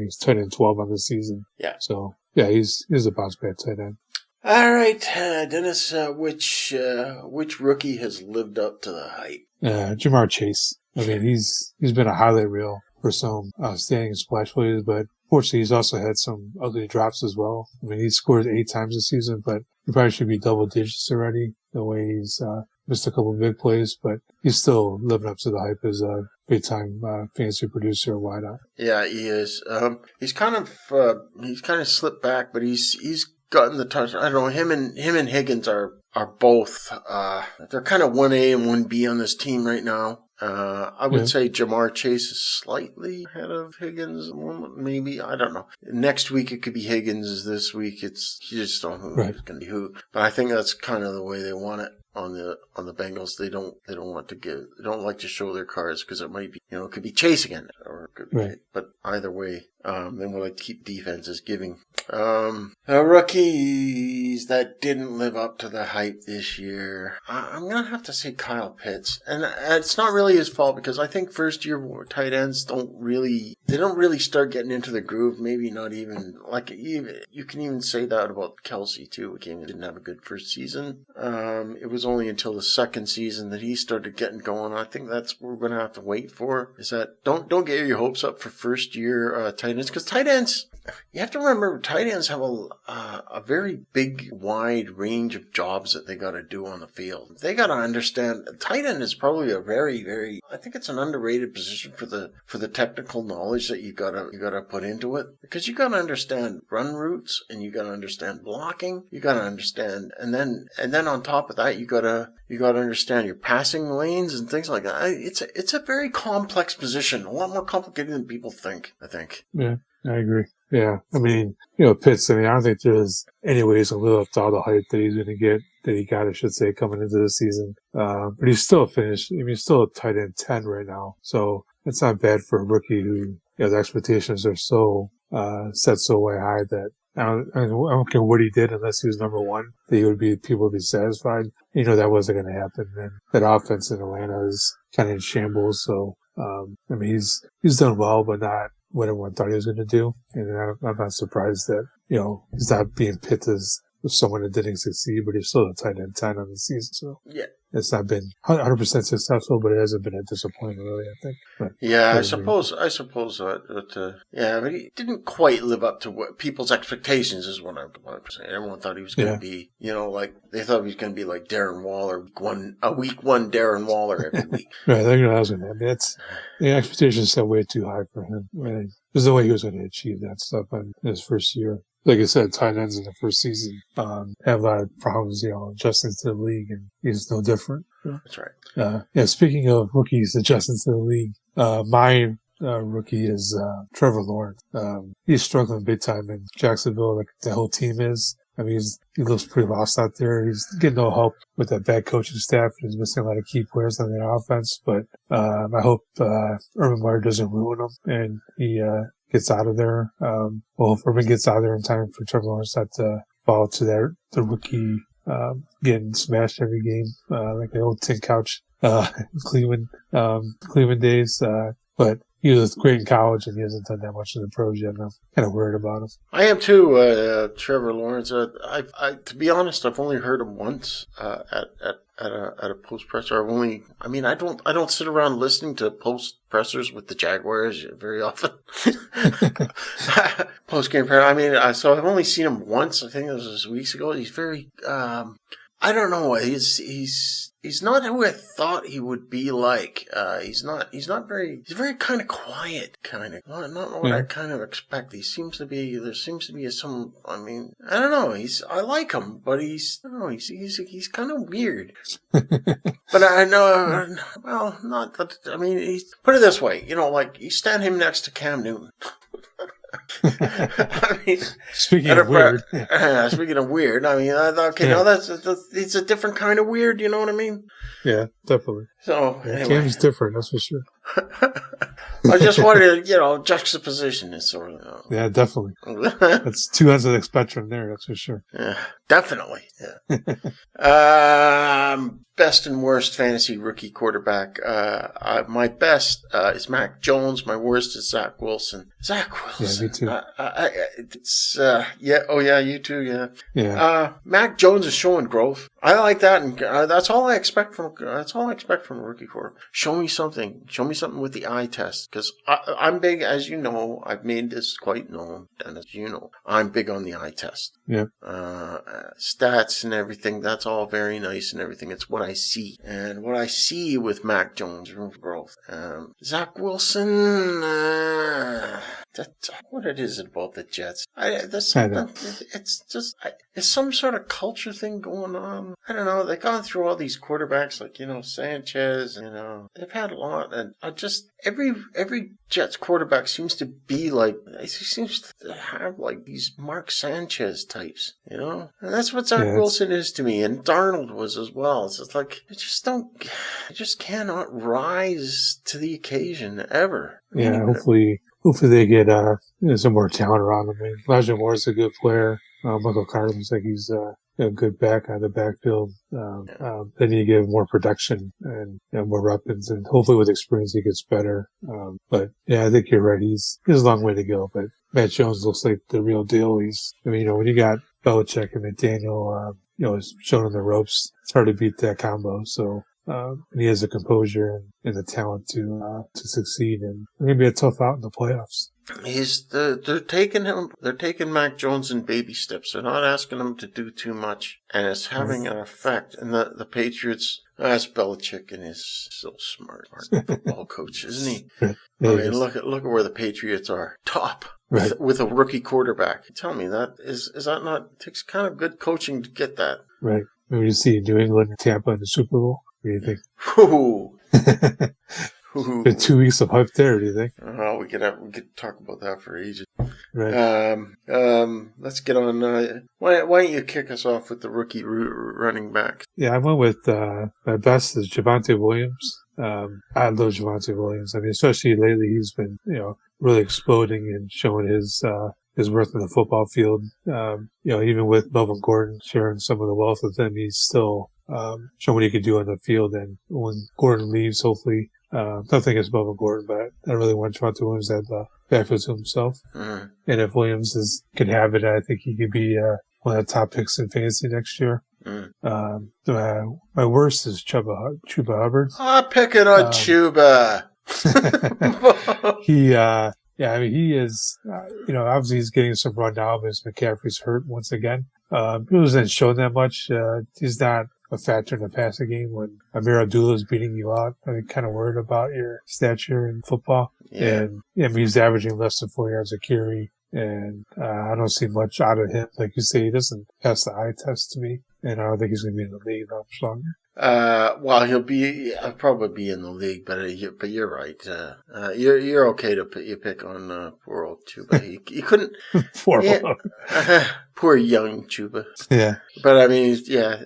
He's tight end 12 on the season. Yeah. So, yeah, he's a bounce back tight end. All right, Dennis, which rookie has lived up to the hype? Jamar Chase. I mean, he's been a highlight reel for some outstanding splash plays, but fortunately, he's also had some ugly drops as well. I mean, he scored 8 times this season, but he probably should be double digits already, the way he's missed a couple of big plays, but he's still living up to the hype as a big-time fantasy producer or wideout. Yeah, he is. He's kind of slipped back, but he's gotten the touch. I don't know, him and Higgins are both, they're kind of 1A and 1B on this team right now. I would say Jamar Chase is slightly ahead of Higgins. Maybe, I don't know. Next week it could be Higgins. This week you just don't know who's going to be who. But I think that's kind of the way they want it on the Bengals. They don't like to show their cards because it might be, it could be Chase again, or it could be, but either way, they would like to keep defenses giving. Rookies that didn't live up to the hype this year. I'm going to have to say Kyle Pitts. And it's not really his fault because I think first year tight ends don't really start getting into the groove. Maybe not even, you can even say that about Kelsey too. He didn't have a good first season. It was only until the second season that he started getting going. I think that's what we're going to have to wait for, is that don't get your hopes up for first year tight ends, because tight ends, you have to remember, tight ends have a very big, wide range of jobs that they got to do on the field. They got to understand, tight end is probably a very, very, I think it's an underrated position for the technical knowledge that you gotta put into it, because you got to understand run routes, and you got to understand blocking, you got to understand, and then on top of that, you got to understand your passing lanes and things like that. It's a very complex position, a lot more complicated than people think, I think. Yeah, I agree. Yeah, I mean, Pitts, I don't think there's any way he's going to live up to all the hype that he's going to get, that he got, I should say, coming into the season. But he's still finished. I mean, he's still a tight end 10 right now. So it's not bad for a rookie who, the expectations are so, set so way high that I don't care what he did unless he was number 1, that people would be satisfied. That wasn't going to happen. And that offense in Atlanta is kind of in shambles. So, I mean, he's done well, but not what everyone thought he was going to do. And I'm not surprised that, he's not being picked as someone that didn't succeed, but he's still a tight end 10 on the season. So yeah, it's not been 100% successful, but it hasn't been a disappointment, really, I think. But I suppose that, but he didn't quite live up to what people's expectations, is what I'm saying. Everyone thought he was going to be, they thought he was going to be like Darren Waller, a week 1 Darren Waller every week. Right, I think that was going to happen. The expectations set way too high for him. There's no way he was going to achieve that stuff in his first year. Like I said, tight ends in the first season have a lot of problems, adjusting to the league, and he's no different. That's right. Speaking of rookies adjusting to the league, my rookie is Trevor Lord. He's struggling big time in Jacksonville, like the whole team is. I mean, he looks pretty lost out there. He's getting no help with that bad coaching staff. He's missing a lot of key players on their offense. But I hope Urban Meyer doesn't ruin him and he gets out of there. Well, if Urban gets out of there in time for Trevor Lawrence not to fall to the rookie getting smashed every game, like the old tin couch Cleveland days. But he was great in college, and he hasn't done that much in the pros yet. And I'm kind of worried about him. I am too, Trevor Lawrence. I to be honest, I've only heard him once at a post presser. I don't sit around listening to post pressers with the Jaguars very often. Post game press. So I've only seen him once. I think it was weeks ago. He's very. I don't know. He's not who I thought he would be like. He's very kind of quiet, kind of. Not what I kind of expect. There seems to be some, I don't know. I like him, but he's kind of weird. But I know, well, not that, put it this way, like, you stand him next to Cam Newton. Speaking of weird, it's a different kind of weird. You know what I mean? Yeah, definitely. So anyway. Cam's different, that's for sure. I just wanted to, juxtaposition this sort of. Yeah, definitely. That's two ends of the spectrum there, that's for sure. Yeah, definitely. Yeah. Best and worst fantasy rookie quarterback. My best is Mac Jones. My worst is Zach Wilson. Zach Wilson. Yeah, me too. You too. Yeah. Yeah. Mac Jones is showing growth. I like that, and that's all I expect from a rookie quarterback. Show me something. Show me something with the eye test, because I'm big, as you know. I've made this quite known, and as you know, I'm big on the eye test. Yeah. Stats and everything. That's all very nice and everything. It's what I see, and what I see with Mac Jones, room for growth. Zach Wilson. What it is about the Jets? There's something. It's some sort of culture thing going on. I don't know. They've gone through all these quarterbacks, like Sanchez. They've had a lot, and every Jets quarterback seems to be like. He seems to have like these Mark Sanchez types, and that's what Zach Wilson is to me, and Darnold was as well. It's just like I just cannot rise to the occasion ever. Yeah, hopefully they get some more talent around him. Elijah Moore's a good player. Michael Carter looks like he's a good back on the backfield. They need to give more production and more weapons, and hopefully with experience he gets better. But yeah, I think you're right. He's a long way to go, but Matt Jones looks like the real deal. When you got Belichick and McDaniel, is showing him the ropes, it's hard to beat that combo. So. And he has the composure and the talent to succeed, and it's gonna be a tough out in the playoffs. They're taking Mac Jones in baby steps. They're not asking him to do too much, and it's having an effect. And the Patriots, that's Belichick, and he's so smart football coach, isn't he? Look at where the Patriots are, top. Right. With a rookie quarterback. Tell me, that is that not, it takes kind of good coaching to get that. Right. Maybe you see New England and Tampa in the Super Bowl. What do you think? Been 2 weeks of hype there, do you think? Oh, we could talk about that for ages. Right. Let's get on. Why don't you kick us off with the rookie running back? Yeah, I went with my best is Javonte Williams. I love Javonte Williams. Especially lately, he's been really exploding and showing his worth in the football field. Even with Melvin Gordon sharing some of the wealth with him, he's still showing what he could do on the field. And when Gordon leaves, hopefully, nothing against Melvin Gordon, but I really want Javonte Williams to have the backfield to himself. And if Williams can have it, I think he could be one of the top picks in fantasy next year. My worst is Chuba Hubbard. Pick it on Chuba. He is, obviously he's getting some run now because McCaffrey's hurt once again. He wasn't showing that much. He's not a factor in the passing game when Amir Abdullah is beating you out. I'm kind of worried about your stature in football. Yeah. And he's averaging less than 4 yards a carry. And I don't see much out of him. Like you say, he doesn't pass the eye test to me. And I don't think he's going to be in the league much longer. He'll probably be in the league, but you're right. You're okay to pick on poor old Chuba. He couldn't. Poor Poor young Chuba. Yeah. But I mean,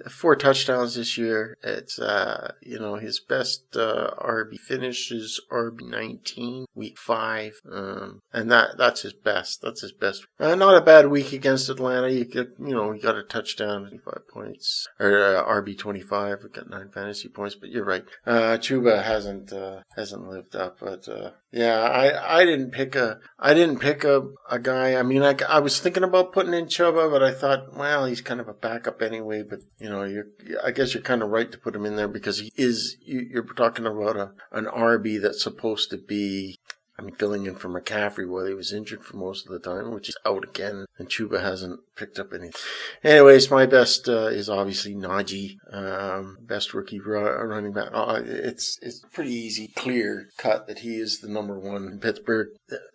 4 touchdowns this year. It's, his best RB finish is RB 19, week 5. And that's his best. That's his best. Not a bad week against Atlanta. You got a touchdown, 25 points. Or RB 25. We got 9 fantasy points, but you're right. Chuba hasn't lived up, but, I didn't pick a guy. I mean, I was thinking about putting in Chuba, but I thought, well, he's kind of a backup anyway. But I guess you're kind of right to put him in there because he is. You're talking about an RB that's supposed to be. Filling in for McCaffrey while he was injured for most of the time, which is out again, and Chuba hasn't picked up anything. Anyways, my best is obviously Najee, best rookie running back. It's pretty easy, clear cut that he is the number 1 in Pittsburgh.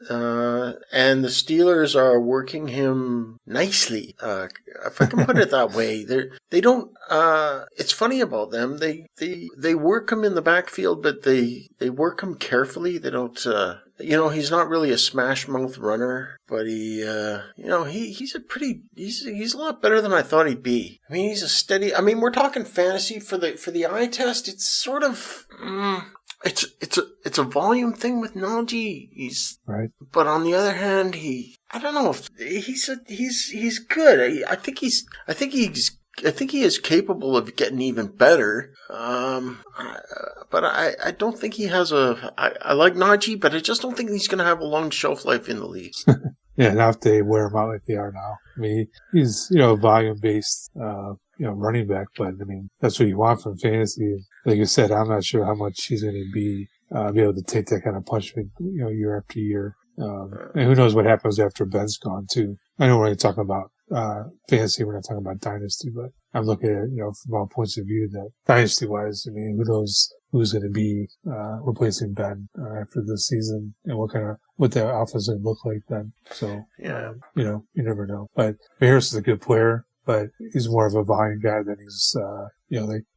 And the Steelers are working him nicely, if I can put it that way. They don't. It's funny about them. They work him in the backfield, but they work him carefully. They don't. He's not really a smash mouth runner, but he's a lot better than I thought he'd be. I mean, he's a steady. I mean, we're talking fantasy for the eye test. It's sort of. It's a volume thing with Najee. He's right, but on the other hand, I don't know if he's good. I think he is capable of getting even better. But I don't think he has I like Najee, but I just don't think he's going to have a long shelf life in the league. Yeah, not if they wear him out like they are now. I mean, he's, volume-based, running back, but I mean, that's what you want from fantasy. Like you said, I'm not sbe able to be able to take that kind of punishment, year after year. And who knows what happens after Ben's gone too. I know we're only talking about, fantasy, we're not talking about dynasty, but I'm looking at it, from all points of view that dynasty-wise, I mean, who knows who's going to be replacing Ben after this season and what the offense is going to look like then. So, you never know. But Harris is a good player, but he's more of a volume guy than he's,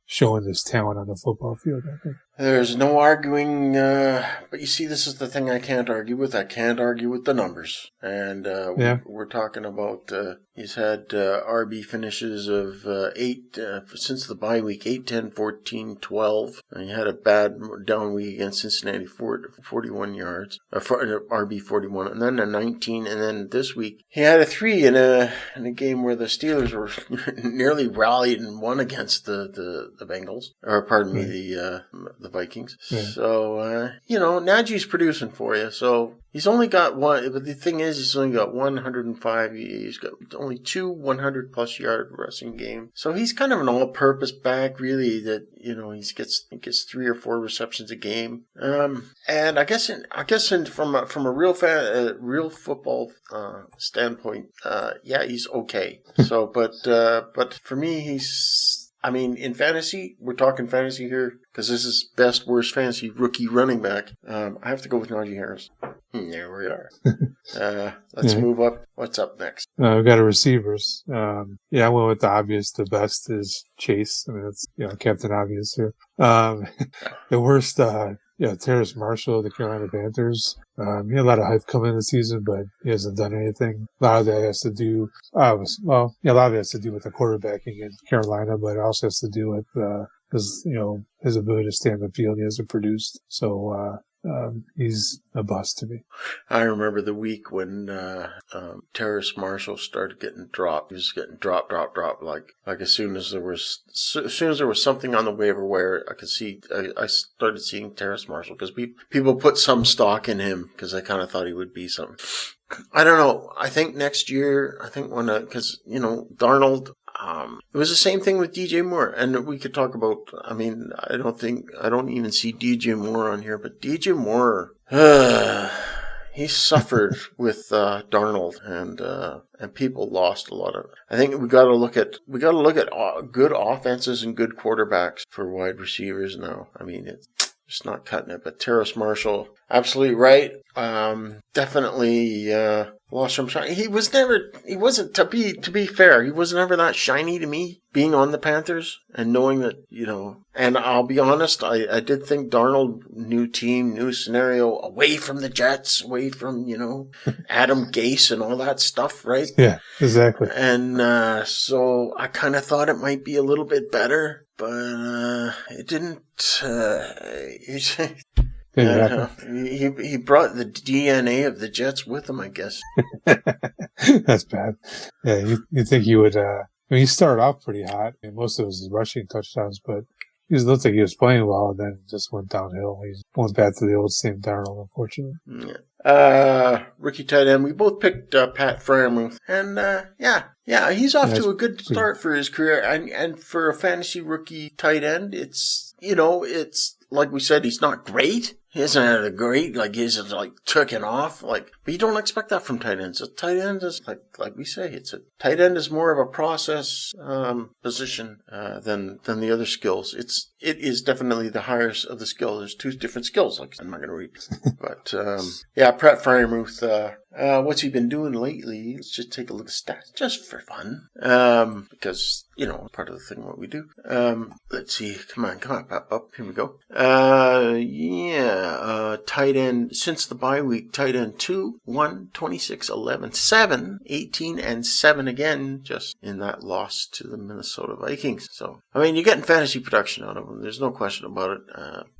showing his talent on the football field, I think. There's no arguing, but you see, this is the thing I can't argue with. I can't argue with the numbers. And we're talking about, he's had RB finishes of 8, since the bye week, 8, 10, 14, 12. And he had a bad down week against Cincinnati, 41 yards, RB 41, and then a 19. And then this week, he had a 3 in a game where the Steelers were nearly rallied and won against the Bengals, or pardon me, the Vikings. Yeah. So, Najee's producing for you. So he's only got one, but the thing is, he's only got 105. He's got only 2 100-plus yard rushing games. So he's kind of an all-purpose back, really, that, he gets 3 or 4 receptions a game. And I guess from a real football standpoint, he's okay. So, but for me, in fantasy, we're talking fantasy here, because this is best, worst fantasy rookie running back. I have to go with Najee Harris. There we are. Let's move up. What's up next? We've got receivers. I went with the obvious. The best is Chase. I mean, that's, Captain Obvious here. The worst, Terrace Marshall, the Carolina Panthers. He had a lot of hype coming in the season, but he hasn't done anything. A lot of that has to do, a lot of it has to do with the quarterbacking in Carolina, but it also has to do with, his ability to stay on the field. He hasn't produced. So, he's a bust to me. I remember the week when Terrace Marshall started getting dropped. He was getting dropped. Like as soon as there was something on the waiver wire, I started seeing Terrace Marshall, because people put some stock in him because I kind of thought he would be something. I don't know. I think next year, because Darnold. It was the same thing with DJ Moore, and we could talk about, I don't even see DJ Moore on here, but DJ Moore, he suffered with Darnold, and people lost a lot of. I think we got to look at good offenses and good quarterbacks for wide receivers now. I mean, just not cutting it. But Terrace Marshall, absolutely right. Definitely lost some shine. He wasn't, to be fair, he was never that shiny to me, being on the Panthers and knowing that, and I'll be honest, I did think Darnold, new team, new scenario, away from the Jets, away from, Adam Gase and all that stuff, right? Yeah, exactly. And so I kind of thought it might be a little bit better, but it didn't. He brought the DNA of the Jets with him, I guess. That's bad. Yeah, you think he would. He started off pretty hot, and most of his rushing touchdowns, but he looked like he was playing well, and then just went downhill. He went back to the old Sam Darnold, unfortunately. Yeah. Rookie tight end. We both picked Pat Freiermuth, and he's off to a good start for his career, and for a fantasy rookie tight end, it's like we said, he's not great. He hasn't had a great, he's taken off, but you don't expect that from tight ends. A tight end is, like we say, tight end is more of a process, position, than the other skills. It is definitely the highest of the skills. There's two different skills, I'm not going to read. But, Pat Freiermuth, what's he been doing lately? Let's just take a look at stats, just for fun. Because, part of the thing, what we do. Let's see. Come on, pop up. Here we go. Tight end, since the bye week, tight end 2, 1, 26, 11, 7, 18, and 7 again, just in that loss to the Minnesota Vikings. So, you're getting fantasy production out of him. There's no question about it.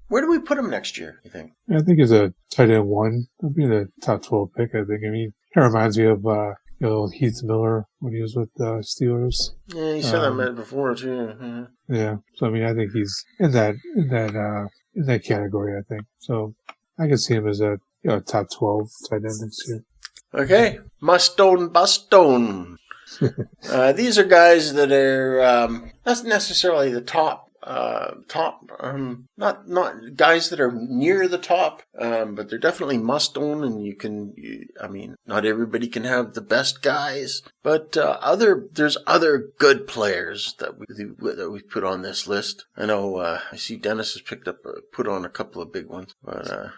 Where do we put him next year, you think? I think he's a tight end 1. He'll be the top 12 pick, I think. It reminds me of, Heath Miller when he was with the Steelers. Yeah, you said that before, too. Yeah. So, I think he's in that category, I think. So, I can see him as a top 12 tight end next year. Okay. Must-own, bust-own. These are guys that are not necessarily the top, not guys that are near the top, but they're definitely must own, and not everybody can have the best guys, but there's other good players that we put on this list. I know I see Dennis has put on a couple of big ones, but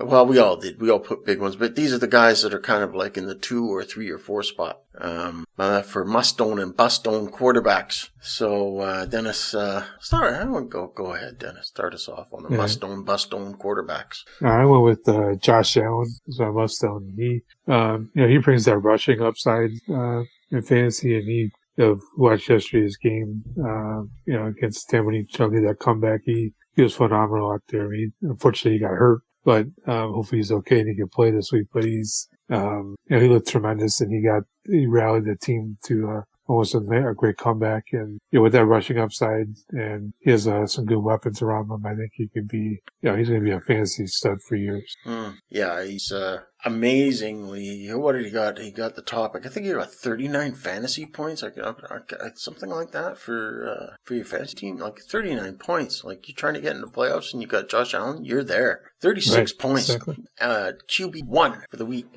well, we all did. We all put big ones, but these are the guys that are kind of in the 2 or 3 or 4 spot for must own and bust own quarterbacks. So Dennis, I want to go ahead, Dennis. Start us off on the must own, bust own quarterbacks. I went with Josh Allen as my must own. He brings that rushing upside in fantasy, and he watched yesterday's game, against them when he did that comeback. He was phenomenal out there. Unfortunately, he got hurt, but hopefully he's okay and he can play this week. But he's, he looked tremendous, and he rallied the team to almost a great comeback. And with that rushing upside, and he has some good weapons around him, I think he could be, he's going to be a fantasy stud for years. Yeah, he's amazingly. What did he got? He got the top. I think he got 39 fantasy points, something like that for your fantasy team. 39 points. You're trying to get into playoffs, and you got Josh Allen. You're there. 36 points. Exactly. QB1 for the week.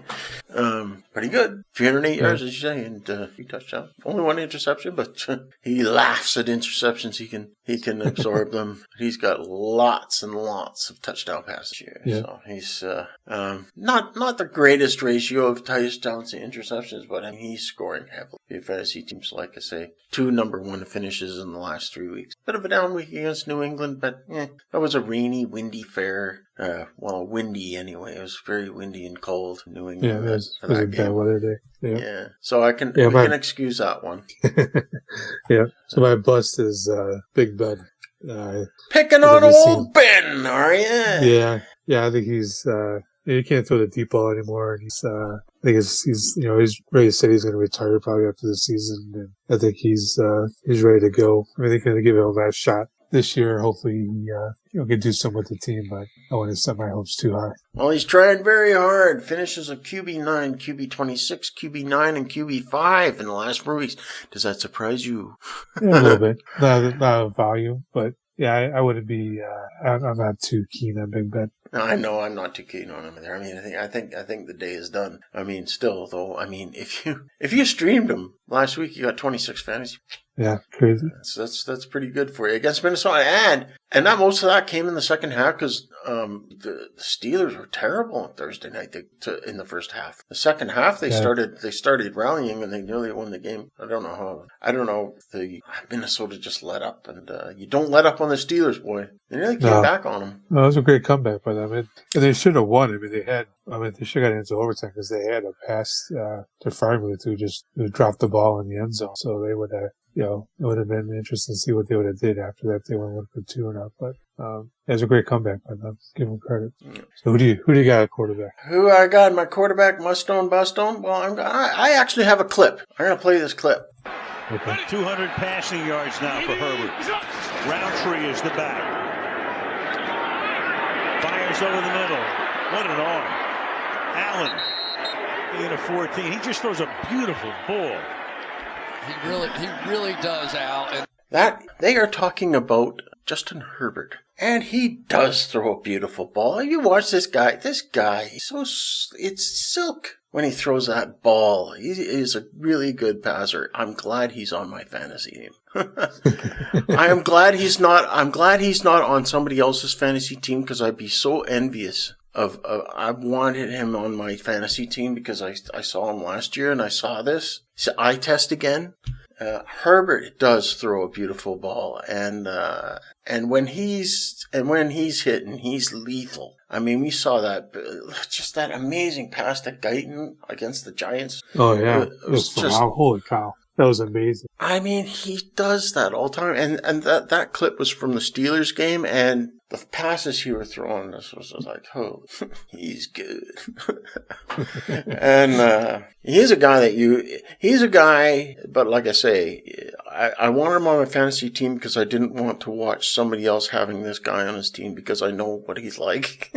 Pretty good. 308 yards, as you say, and 3 touchdowns. Only 1 interception, but he laughs at interceptions. He can absorb them. He's got lots and lots of touchdown passes here. Yeah. So he's not the greatest ratio of touchdowns to interceptions, but he's scoring heavily. The fantasy teams, like I say, 2 number 1 finishes in the last 3 weeks. Bit of a down week against New England, but that was a rainy, windy fair. Windy anyway. It was very windy and cold in New England. Yeah, it was a bad weather day. Yeah. So we can excuse that one. Yeah. So my bust is Big Ben. Picking on old Ben, are you? Yeah. I think he's he can't throw the deep ball anymore, and I think he's ready to say he's going to retire probably after the season, and I think he's ready to go. They're going to give it a last shot this year. Hopefully he can do something with the team, but I want to set my hopes too high. Well, he's trying very hard. Finishes a QB9, QB26, QB9, and QB5 in the last 4 weeks. Does that surprise you? Yeah, a little bit. Not volume, but yeah, I wouldn't be. I'm not too keen on Big Ben. No, I know I'm not too keen on him either. I think the day is done. Still though, if you streamed him last week, you got 26 fantasy. Yeah, crazy. That's pretty good for you against Minnesota, and not most of that came in the second half because the Steelers were terrible on Thursday night in the first half. The second half they started rallying and they nearly won the game. I don't know. The Minnesota just let up, and you don't let up on the Steelers, boy. They nearly came back on them. No, it was a great comeback by them, and they should have won. I mean, they should have got into overtime because they had a pass to Farmley to just drop the ball in the end zone, so they would have. It would have been interesting to see what they would have did after that. If they went 1-2 or not, but it was a great comeback by them. Give them credit. So who do you got at quarterback? Who I got my quarterback? Must-own, bust-own? Well, I actually have a clip. I'm going to play this clip. Okay. 200 passing yards now for Herbert. Roundtree is the back. Fires over the middle. What an arm. Allen in a 14. He just throws a beautiful ball. He really does, Al. And that they are talking about Justin Herbert, and he does throw a beautiful ball. You watch this guy. This guy, it's silk when he throws that ball. He is a really good passer. I'm glad he's on my fantasy team. I'm glad he's not on somebody else's fantasy team because I'd be so envious. I wanted him on my fantasy team because I saw him last year and I saw this. So eye test again. Herbert does throw a beautiful ball, and when he's hitting, he's lethal. I mean, we saw that just that amazing pass to Guyton against the Giants. Oh yeah, it was just holy cow. That was amazing. I mean, he does that all the time. And that clip was from the Steelers game, and the passes he was throwing, this was like, oh, he's good. And he's a guy, but like I say, I wanted him on my fantasy team because I didn't want to watch somebody else having this guy on his team because I know what he's like.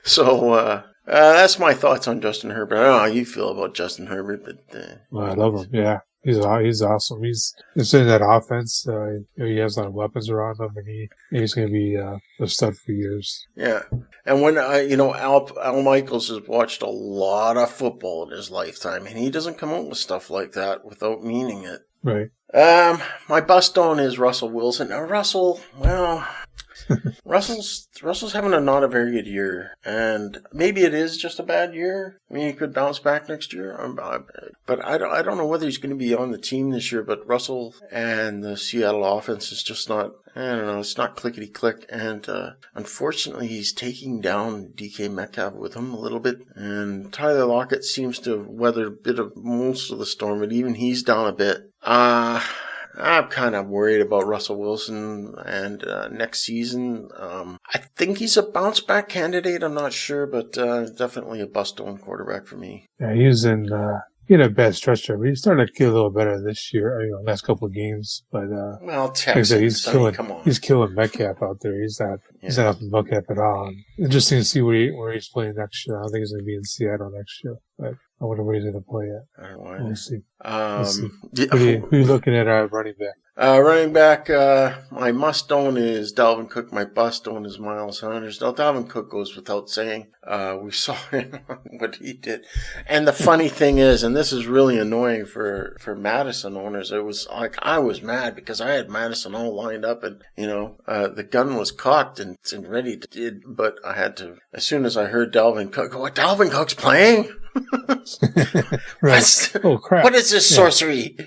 So, that's my thoughts on Justin Herbert. I don't know how you feel about Justin Herbert, but well, I love him. Yeah, he's awesome. He's in that offense. He has a lot of weapons around him, and he's going to be a stud for years. Yeah, and when Al Michaels has watched a lot of football in his lifetime, and he doesn't come out with stuff like that without meaning it. Right. My bust-on is Russell Wilson. Now, Russell's having not a very good year, and maybe it is just a bad year. I mean, he could bounce back next year, but I don't know whether he's going to be on the team this year. But Russell and the Seattle offense is just not. I don't know. It's not clickety click, and unfortunately, he's taking down DK Metcalf with him a little bit, and Tyler Lockett seems to have weathered a bit of most of the storm, but even he's down a bit. I'm kind of worried about Russell Wilson and next season. I think he's a bounce back candidate. I'm not sure, but definitely a bust-on quarterback for me. Yeah, he was he had a bad stretch there, but he's starting to get a little better this year. Last couple of games, but well, Texas, come on, he's killing Metcalf out there. He's not helping Metcalf at all. Interesting to see where he's playing next year. I don't think he's going to be in Seattle next year, but I wonder where he's going to play at. I don't know. We'll see. Yeah. Who are you looking at running back? Running back, my must-own is Dalvin Cook. My bust-own is Miles Sanders. Now, Dalvin Cook goes without saying. We saw him, what he did. And the funny thing is, and this is really annoying for Madison owners, it was like I was mad because I had Madison all lined up and, the gun was cocked and ready to, but I had to, as soon as I heard Dalvin Cook, what, Dalvin Cook's playing? Right. Oh, crap. What is this sorcery?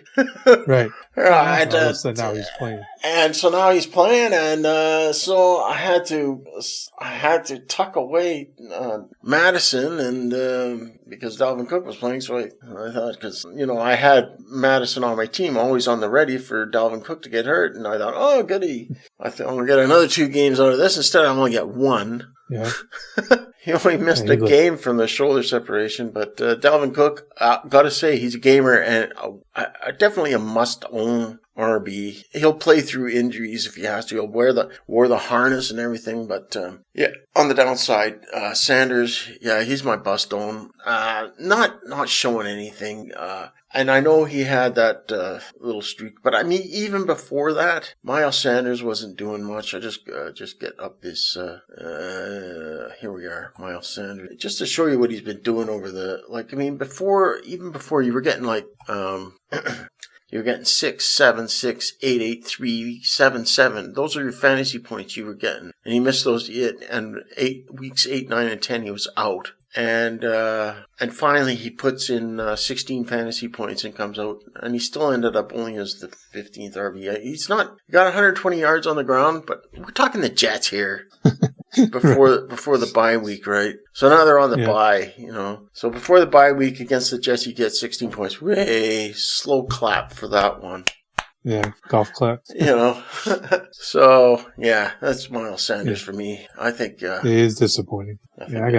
Right. Right. So now he's playing. And so now he's playing, and so I had to tuck away Madison, and because Dalvin Cook was playing, so I thought, because I had Madison on my team, always on the ready for Dalvin Cook to get hurt, and I thought, oh goody, I'm gonna get another 2 games out of this. Instead, I'm gonna get 1. Yeah. He only missed a game from the shoulder separation, but Dalvin Cook, gotta say, he's a gamer and definitely a must-own RB. He'll play through injuries if he has to. He'll wear the harness and everything, but on the downside, Sanders, he's my bust-own. Not showing anything. And I know he had that little streak, but I mean, even before that, Miles Sanders wasn't doing much. I just get up this. Here we are, Miles Sanders, just to show you what he's been doing over the before you were getting You were getting 6, 7, 6, 8, 8, 3, 7, 7. Those are your fantasy points you were getting. And he missed those, and weeks 8, 9, and 10, he was out. And finally he puts in 16 fantasy points and comes out, and he still ended up only as the 15th RB. He got 120 yards on the ground, but we're talking the Jets here. before the bye week, right? So now they're on the bye, So before the bye week against the Jets, he gets 16 points. Way slow clap for that one. Yeah, golf clap. So yeah, that's Miles Sanders for me. I think it is disappointing. I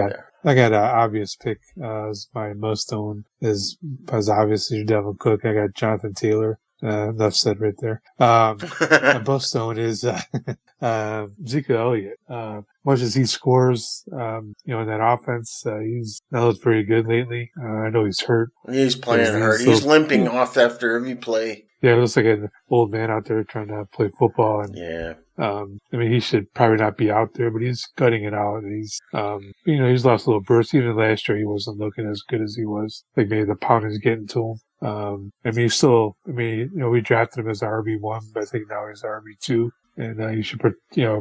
got an obvious pick as my most owned is obviously Devin Cook. I got Jonathan Taylor. Enough said right there. My most owned is Ezekiel Elliott. Much as he scores, in that offense, he's not looked very good lately. I know he's hurt. He's playing hurt. He's limping off after every play. Yeah, it looks like an old man out there trying to play football. And, he should probably not be out there, but he's gutting it out. And he's, he's lost a little burst. Even last year, he wasn't looking as good as he was. Like maybe the pound is getting to him. We drafted him as RB1, but I think now he's RB2. And you should,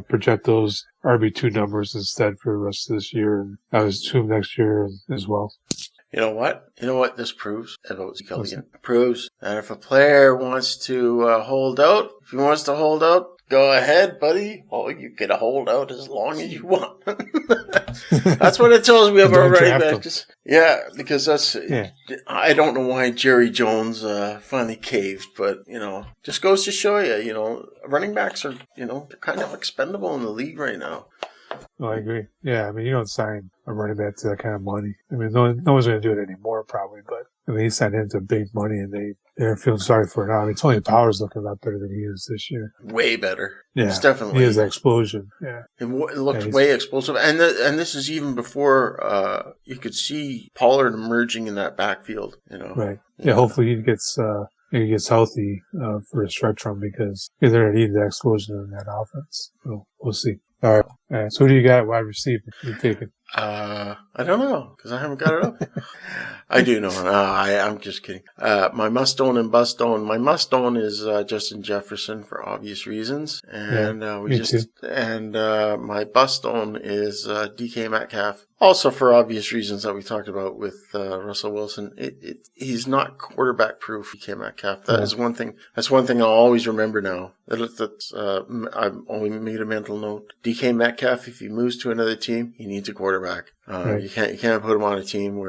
project those RB2 numbers instead for the rest of this year. And I was to him next year as well. You know what this proves about Ezekiel Elliott? It proves that if a player wants to hold out, if he wants to hold out, go ahead, buddy. Oh, you can hold out as long as you want. That's what it tells me about running back. Because I don't know why Jerry Jones finally caved, but, just goes to show you, running backs are, they're kind of expendable in the league right now. Well, I agree. Yeah, you don't sign a running back to that kind of money. No one's going to do it anymore, probably. But he signed him to big money, and they're feeling sorry for it now. Tony Power's looking a lot better than he is this year. Way better. Yeah, it's definitely. He has an explosion. Yeah, it looked way explosive, and this is even before you could see Pollard emerging in that backfield. Right. Yeah. Hopefully he gets healthy for a stretch run because they're going to need the explosion in that offense. So we'll see. All right. So who do you got at wide receiver? You taking? I don't know because I haven't got it up. I do know. I'm just kidding. My must-own and bust-own. My must-own is Justin Jefferson for obvious reasons, and my bust-own is DK Metcalf. Also for obvious reasons that we talked about with Russell Wilson. He's not quarterback-proof, DK Metcalf. That's one thing I'll always remember now. I've only made a mental note. DK Metcalf, if he moves to another team, he needs a quarterback. Right. You can't put him on a team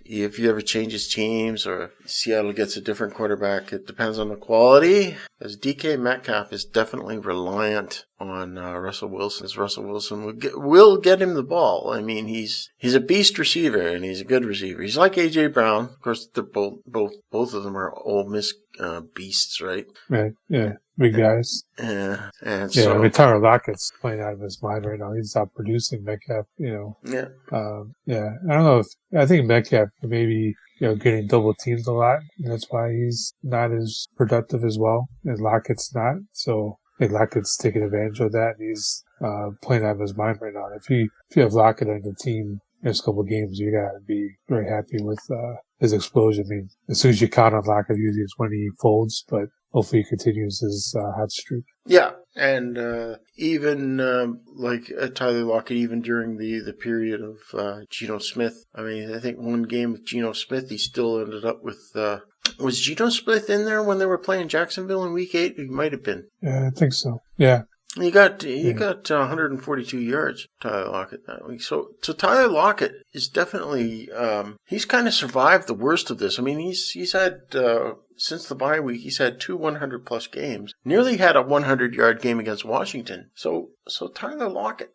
if he ever changes teams or Seattle gets a different quarterback, it depends on the quality. As DK Metcalf is definitely reliant on Russell Wilson. As Russell Wilson will get him the ball. He's a beast receiver and he's a good receiver. He's like AJ Brown. Of course, they're both of them are Ole Miss beasts, right? Right. Yeah. Big guys. Yeah. And Tyler Lockett's playing out of his mind right now. He's out producing Metcalf, Yeah. I don't know I think Metcalf maybe, getting double teamed a lot. And that's why he's not as productive as well. And Lockett's not. So I think Lockett's taking advantage of that. And he's, playing out of his mind right now. If you have Lockett on your team next couple of games, you gotta be very happy with, his explosion. As soon as you count on Lockett, usually it's when he folds, but hopefully he continues his hot streak. Yeah, and even Tyler Lockett, even during the period of Geno Smith, I think one game with Geno Smith, he still ended up with... was Geno Smith in there when they were playing Jacksonville in Week 8? He might have been. Yeah, I think so. Yeah. He got 142 yards, Tyler Lockett, that week. So Tyler Lockett is definitely he's kind of survived the worst of this. He's had since the bye week, he's had 2 100-plus games. Nearly had a 100-yard game against Washington. So Tyler Lockett,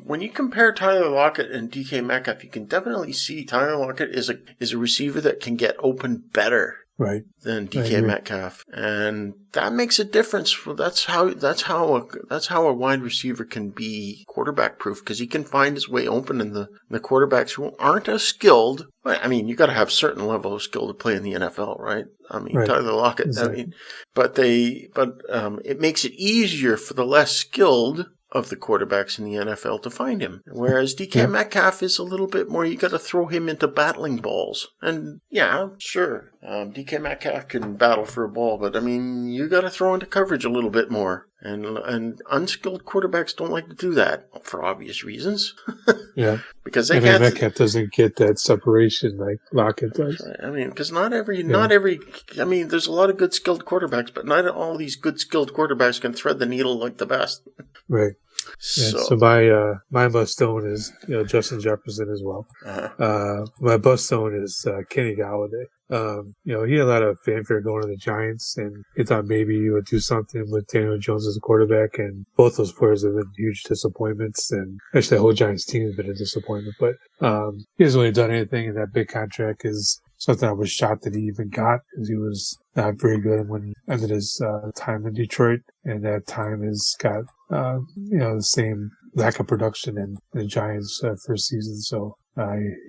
when you compare Tyler Lockett and DK Metcalf, you can definitely see Tyler Lockett is a receiver that can get open better. Right. Than DK Metcalf, and that makes a difference. That's how a wide receiver can be quarterback proof, because he can find his way open, and the quarterbacks who aren't as skilled. You got to have a certain level of skill to play in the NFL, right? Right. Tyler Lockett. Exactly. But it makes it easier for the less skilled of the quarterbacks in the NFL to find him. Whereas DK Metcalf is a little bit more, you got to throw him into battling balls. And yeah, sure, DK Metcalf can battle for a ball, but I mean, you got to throw into coverage a little bit more. And unskilled quarterbacks don't like to do that for obvious reasons. Yeah. Because they can't. Metcalf doesn't get that separation like Lockett does. Right. I mean, because not every, I mean, there's a lot of good skilled quarterbacks, but not all these good skilled quarterbacks can thread the needle like the best. Right. So my bust-stone is Justin Jefferson as well. My bust-stone is Kenny Gallaudet. He had a lot of fanfare going to the Giants, and he thought maybe he would do something with Daniel Jones as a quarterback, and both those players have been huge disappointments, and actually the whole Giants team has been a disappointment, but he hasn't really done anything, and that big contract is something I was shocked that he even got, because he was not very good when he ended his time in Detroit, and that time has got the same lack of production in the Giants' first season, so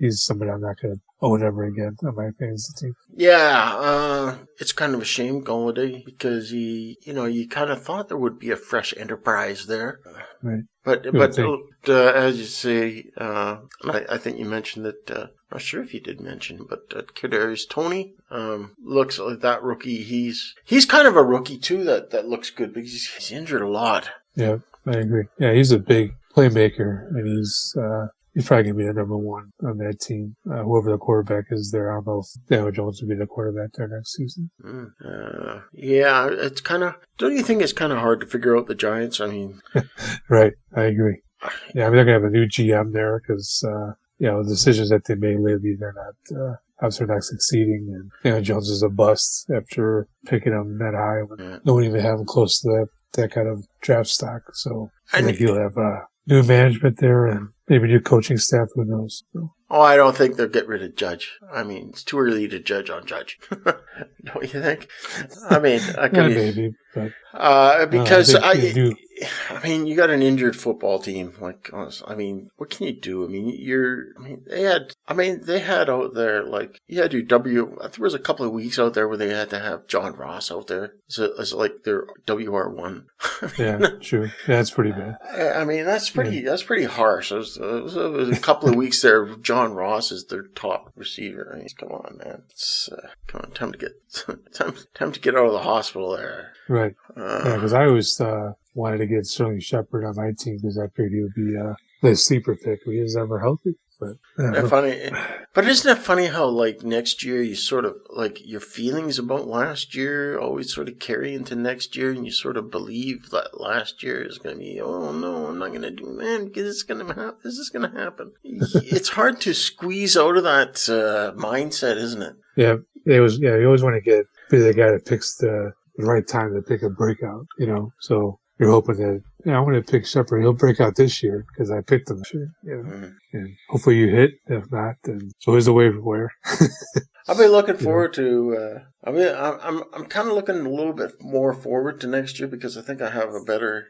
he's somebody I'm not going to own ever again on my fantasy team. Yeah, it's kind of a shame, Gallaudet, because you kind of thought there would be a fresh enterprise there. Right. But as you say, I think you mentioned that, I'm not sure if you did mention, but Kadarius Toney looks like that rookie. He's kind of a rookie, too, that looks good, because he's injured a lot. Yeah, I agree. Yeah, he's a big playmaker, and he's probably going to be the number one on that team. Whoever the quarterback is there, I don't know if Daniel Jones will be the quarterback there next season. Yeah, it's kind of, don't you think it's kind of hard to figure out the Giants? I mean, right, I agree. Yeah, I mean, they're going to have a new GM there because, the decisions that they made lately, they're not, obviously not succeeding. And Daniel Jones is a bust after picking him that high when no one even had him close to that kind of draft stock. So I think he'll have new management there and maybe new coaching staff, who knows. So. Oh, I don't think they'll get rid of Judge. I mean, it's too early to judge on Judge. Don't you think? I mean, maybe, but because you got an injured football team. Like, I mean, what can you do? I mean, they had out there, like, you had to there was a couple of weeks out there where they had to have John Ross out there. It's like their WR1. Yeah, true. Yeah, that's pretty bad. I mean, that's pretty harsh. It was a couple of weeks there. John Ross is their top receiver. I mean, come on, man. Come on, time to get out of the hospital there. Right. Because I always wanted to get Sterling Shepard on my team because I figured he would be the sleeper pick if he is ever healthy. But isn't it funny how, like, next year you sort of, like, your feelings about last year always sort of carry into next year, and you sort of believe that last year is going to be, oh no, I'm not going to do that because it's going to happen. This is going to happen. It's hard to squeeze out of that mindset, isn't it? Yeah, you always want to be the guy that picks the right time to pick a breakout, so you're hoping that, I'm going to pick Shepard. He'll break out this year because I picked him this year. And hopefully you hit. If not, then so is the waiver wire. I'll be looking forward to. I'm kind of looking a little bit more forward to next year because I think I have a better.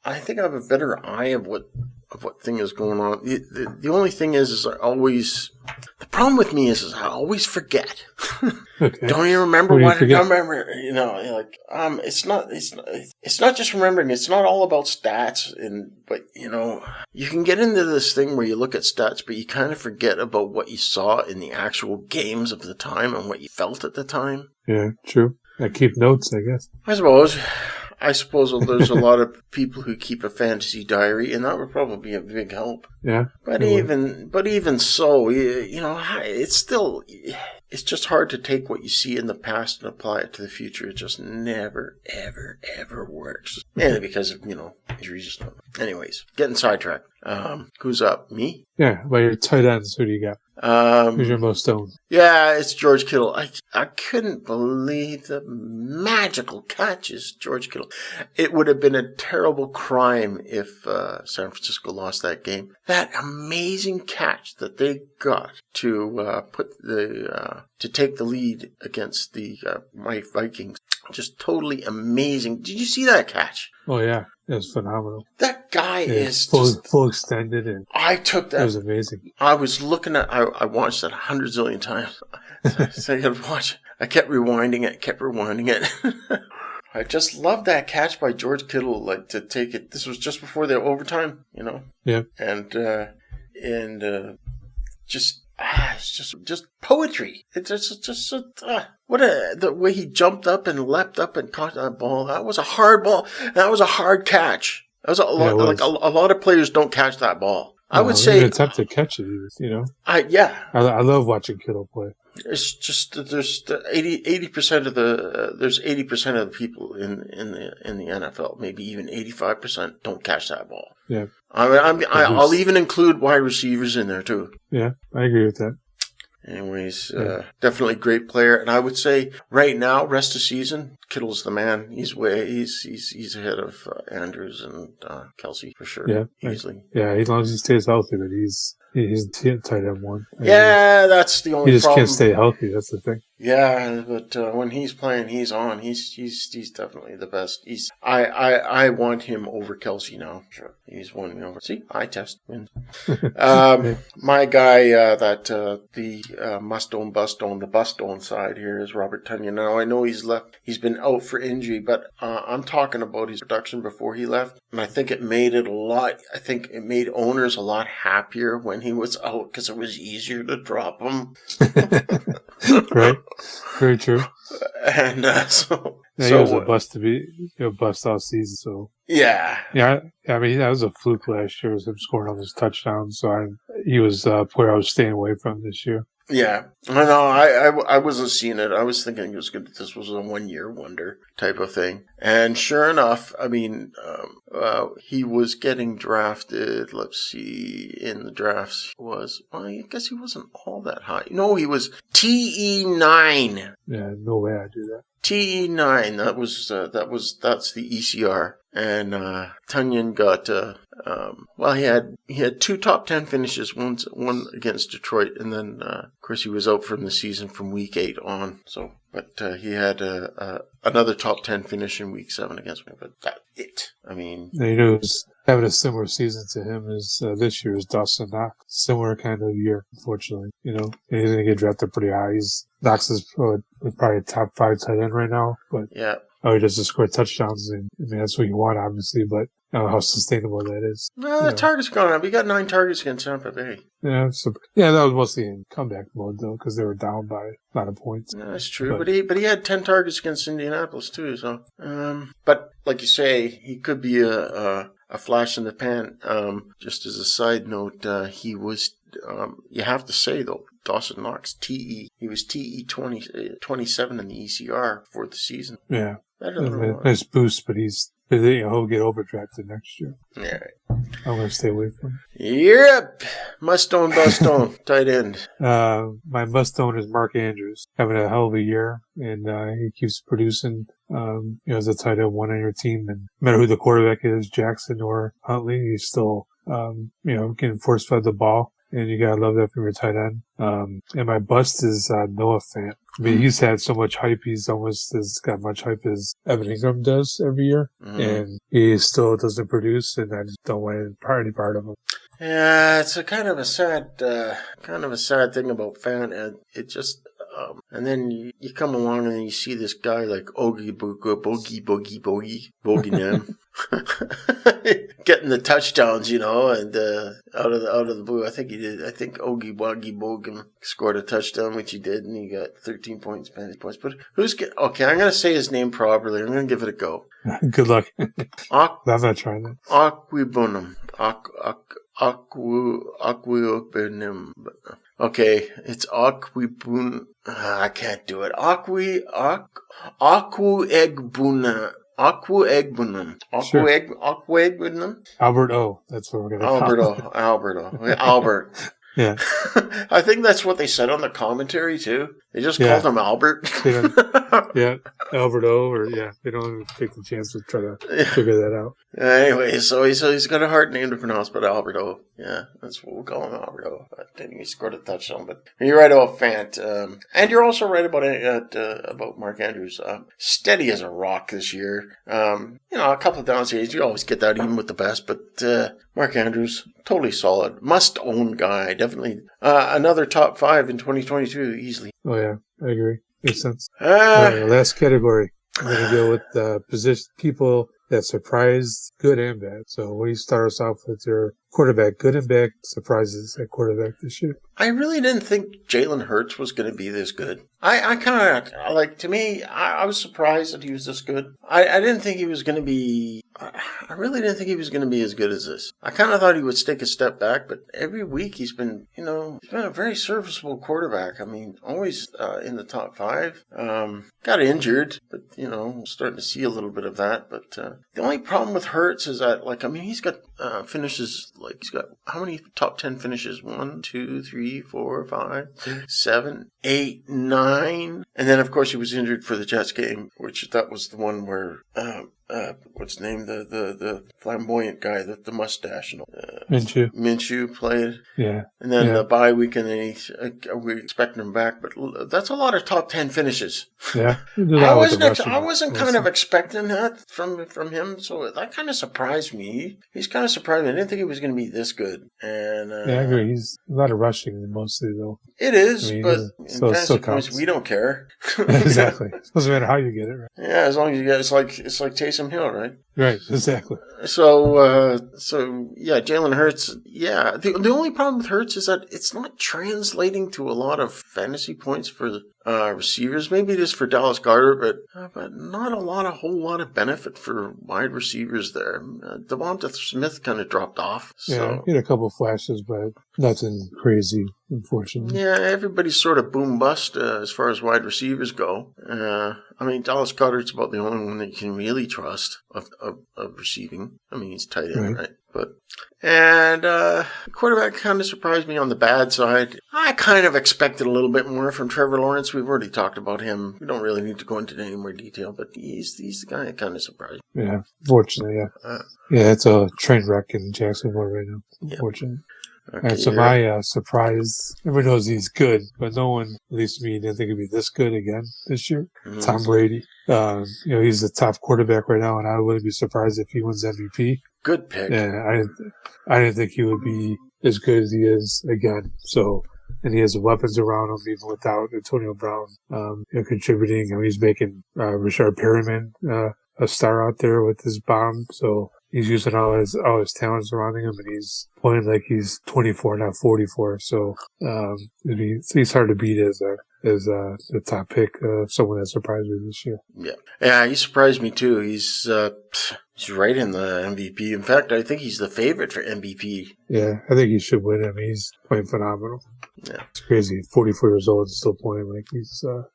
Eye of what thing is going on. The only thing is I always. The problem with me is I always forget. Okay. Don't you remember what? I don't remember. It's not just remembering. It's not all about stats, but you can get into this thing where you look at stats, but you kind of forget about what you saw in the actual games of the time and what you felt at the time. Yeah, true. I keep notes, I guess. I suppose there's a lot of people who keep a fantasy diary, and that would probably be a big help. Yeah. But even so, it's just hard to take what you see in the past and apply it to the future. It just never, ever, ever works. Mainly because of, injuries. Anyways, getting sidetracked. Who's up? Me? Yeah, by your tight ends, who do you got? Who's your most owned? Yeah, it's George Kittle. I couldn't believe the magical catches, George Kittle. It would have been a terrible crime if San Francisco lost that game. That amazing catch that they got to to take the lead against the Vikings. Just totally amazing. Did you see that catch? Oh, yeah. It was phenomenal. That guy is full extended. And I took that. It was amazing. I was looking at, I watched that 100 zillion times. So I got to watch it. I kept rewinding it. I just love that catch by George Kittle, like to take it. This was just before the overtime, Yeah. And it's just poetry. It's just the way he jumped up and leapt up and caught that ball. That was a hard ball. That was a hard catch. That was a lot. Like a lot of players don't catch that ball. I would say attempt to catch it. I love watching Kittle play. It's just there's 80% of the people in the NFL, maybe even 85% don't catch that ball. Yeah, I'll even include wide receivers in there too. Yeah, I agree with that. Anyways, definitely great player, and I would say right now, rest of season, Kittle's the man. He's ahead of Andrews and Kelsey for sure. Yeah, easily. Yeah, as long as he stays healthy, but he's tight end one. That's the only. He just problem. can't stay healthy. That's the thing. Yeah, but when he's playing, he's on. He's definitely the best. I want him over Kelsey now. Sure, he's won me over. See, eye test wins. My guy the must-own, bust-own, the bust-own side here is Robert Tanya. Now, I know he's been out for injury, but I'm talking about his production before he left, and I think it made owners a lot happier when he was out because it was easier to drop him. Right. Very true. And he was a bust all season. So yeah. I mean that was a fluke last year. It was him scoring all his touchdowns. So he was a player I was staying away from this year. Yeah, I know. I wasn't seeing it. I was thinking it was good. This was a 1-year wonder type of thing. And sure enough, I mean, he was getting drafted. Let's see, in the drafts I guess he wasn't all that high. No, he was TE9. Yeah, no way I'd do that. TE9. That's the ECR. And Tunyon got he had 2 top 10 finishes, one against Detroit, and then of course he was out from the season from week 8 on. So, but he had another top 10 finish in week 7 against me. But that's it. I mean, who's having a similar season to him as this year is Dawson Knox. Similar kind of year, unfortunately. And he's going to get drafted pretty high. Knox is probably a top 5 tight end right now, but yeah. He doesn't score touchdowns, and I mean that's what you want, obviously, but I don't know how sustainable that is. No, the targets gone up. We got 9 targets against Tampa Bay. Yeah, that was mostly in comeback mode though, because they were down by a lot of points. No, that's true, but he had 10 targets against Indianapolis too. So, but like you say, he could be a flash in the pan. Just as a side note, he was. You have to say though, Dawson Knox he was TE 27 in the ECR for the season. Yeah. Nice boost, but he'll get overdrafted next year. Yeah. I'm going to stay away from him. Yep. Must-own, bust-own, tight end. My must-own is Mark Andrews. Having a hell of a year, and he keeps producing. As a tight end one on your team, and no matter who the quarterback is, Jackson or Huntley, he's still, getting force-fed the ball. And you gotta love that from your tight end. And my bust is Noah Fant. I mean, he's had so much hype. He's almost as got much hype as Evan Ingram does every year. Mm-hmm. And he still doesn't produce, and I just don't want any part of him. Yeah, it's a kind of a sad thing about Fant. It just, and then you come along and you see this guy like Boogie Man getting the touchdowns, and out of the blue. I think he did. I think Ogie Bogan scored a touchdown, which he did, and he got 13 points, 20 points. But okay, I'm going to say his name properly. I'm going to give it a go. Good luck. I'm not trying that. Aquibunum. Aquibunum. Okay, it's Aquibun. I can't do it. Aquegbunum. Aquegbunum. Albert O. That's what we're going to call it. Albert. Yeah. I think that's what they said on the commentary, too. They just called him Albert. Yeah, Albert O. They don't even take the chance to try to figure that out. Anyway, so he's got a hard name to pronounce, but Albert O. Yeah, that's what we'll call him, Albert O. But then he scored a touchdown. But you're right about Fant. And you're also right about Mark Andrews. Steady as a rock this year. A couple of downs here. You always get that even with the best, but Mark Andrews, totally solid. Must-own guy, definitely. Another top 5 in 2022, easily. Oh, yeah, I agree. Makes sense. Last category. I'm going to go with the position people that surprised good and bad. So what do you start us off with your quarterback, good and bad surprises at quarterback this year? I really didn't think Jalen Hurts was going to be this good. I kind of, like, to me, I was surprised that he was this good. I didn't think he was going to be, I really didn't think he was going to be as good as this. I kind of thought he would take a step back, but every week he's been, he's been a very serviceable quarterback. I mean, always in the top 5. Got injured, but, starting to see a little bit of that. But the only problem with Hurts is that, he's got finishes, he's got how many top 10 finishes? 1, 2, 3, 4, 5, 7, 8, 9. And then, of course, he was injured for the Jets game, which that was the one where, what's his name? The flamboyant guy, the mustache. Minshew played. Yeah. And then the bye week, and then we're expecting him back. But that's a lot of top 10 finishes. Yeah. I wasn't kind of expecting that from him, so that kind of surprised me. He's kind of surprised me. I didn't think he was going to be this good. And I agree. He's a lot of rushing mostly, though. It is, but in fantasy points, we don't care. Exactly. Doesn't matter how you get it, right? Yeah, as long as you get it's like Taysom Hill, right? Right, exactly. So yeah, Jalen Hurts. Yeah, the only problem with Hurts is that it's not translating to a lot of fantasy points for the receivers. Maybe it is for Dallas Goedert, but not a whole lot of benefit for wide receivers there. Devonta Smith kind of dropped off. Yeah, he had a couple flashes, but nothing crazy, unfortunately. Yeah, everybody's sort of boom bust as far as wide receivers go. Dallas Goedert's about the only one that you can really trust of receiving. He's tight end, right? And quarterback kind of surprised me on the bad side. I kind of expected a little bit more from Trevor Lawrence. We've already talked about him. We don't really need to go into any more detail, but he's the guy that kind of surprised me. Yeah, fortunately, yeah. Yeah, it's a train wreck in Jacksonville right now, unfortunately. Okay, and so my surprise, everyone knows he's good, but no one, at least me, didn't think he'd be this good again this year. Mm-hmm. Tom Brady. He's the top quarterback right now, and I wouldn't be surprised if he wins MVP. Good pick. Yeah, I didn't think he would be as good as he is again. So, and he has the weapons around him, even without Antonio Brown, contributing. He's making Rashard Perriman a star out there with his bomb. So he's using all his talents surrounding him, and he's playing like he's 24, not 44. So he's hard to beat as the top pick, someone that surprised me this year. Yeah, he surprised me too. He's right in the MVP. In fact, I think he's the favorite for MVP. Yeah, I think he should win. He's playing phenomenal. Yeah, it's crazy. 44 years old and still playing like he's. Who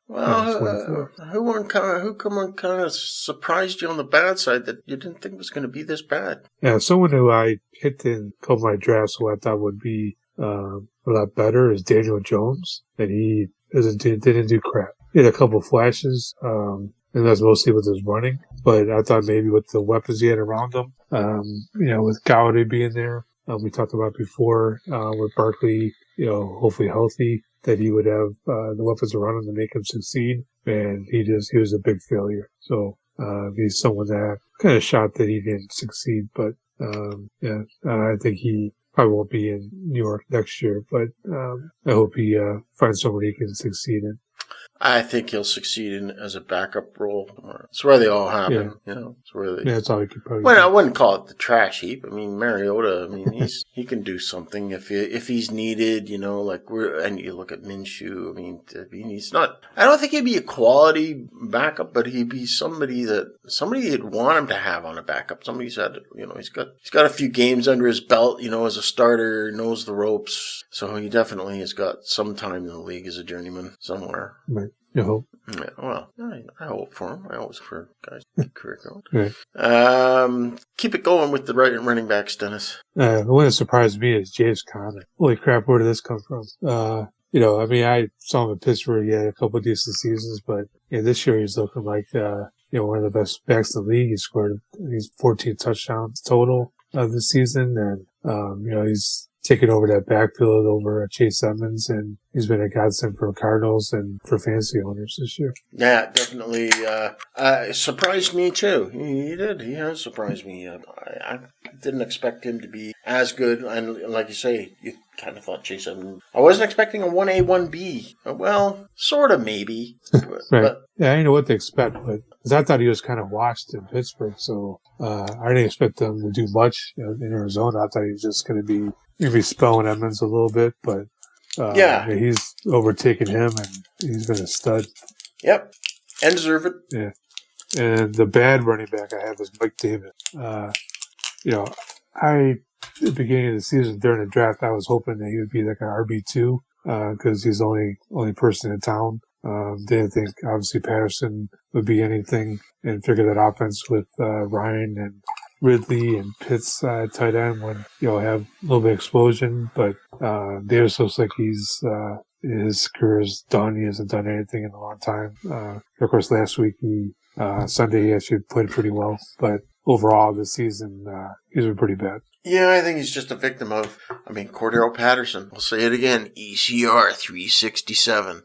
kind of surprised you on the bad side that you didn't think was going to be this bad? Yeah, someone who I picked in a couple of my drafts who I thought would be a lot better is Daniel Jones, and he didn't do crap. He had a couple of flashes, and that's mostly with his running. But I thought maybe with the weapons he had around him, with Gallaudet being there, we talked about before, with Barkley, hopefully healthy, that he would have the weapons around him to make him succeed. And he was a big failure. So he's someone that kind of shocked that he didn't succeed. But I think he probably won't be in New York next year. But I hope he finds someone he can succeed in. I think he'll succeed in as a backup role. It's where they all happen, It's where they. Yeah, that's all he could probably. Well, I wouldn't call it the trash heap. Mariota. He can do something if he's needed. And you look at Minshew. He's not. I don't think he'd be a quality backup, but he'd be somebody you'd want him to have on a backup. Somebody said, he's got a few games under his belt. As a starter, knows the ropes, so he definitely has got some time in the league as a journeyman somewhere. Right. You hope. Yeah, well, I hope for him. I always for guys to keep career going. Right. Keep it going with the running backs, Dennis. The one that surprised me is James Conner. Holy crap, where did this come from? I saw him in Pittsburgh. He had a couple of decent seasons, but this year he's looking like one of the best backs in the league. He's 14 touchdowns total this season, and he's taking over that backfield over Chase Edmonds, and he's been a godsend for Cardinals and for fantasy owners this year. Yeah, definitely. Surprised me too. He did. He has surprised me. I didn't expect him to be as good. And like you say, you kind of thought Chase. I wasn't expecting a 1A, 1B. Well, sort of maybe. Right. But, yeah, I didn't know what to expect, but because I thought he was kind of washed in Pittsburgh, so I didn't expect him to do much in Arizona. I thought he was just going to be maybe spelling Edmonds a little bit, but he's overtaken him, and he's been a stud. Yep, and deserve it. Yeah, and the bad running back I have is Mike Davis. At the beginning of the season during the draft, I was hoping that he would be like an RB2 because he's the only person in town. Didn't think obviously Patterson would be anything, and figure that offense with Ryan and Ridley and Pitts tight end would have a little bit of explosion. But Davis looks like his career is done. He hasn't done anything in a long time. Of course, last week Sunday he actually played pretty well, but overall this season he's been pretty bad. Yeah, I think he's just a victim of, Cordero Patterson. I'll say it again, ECR 367.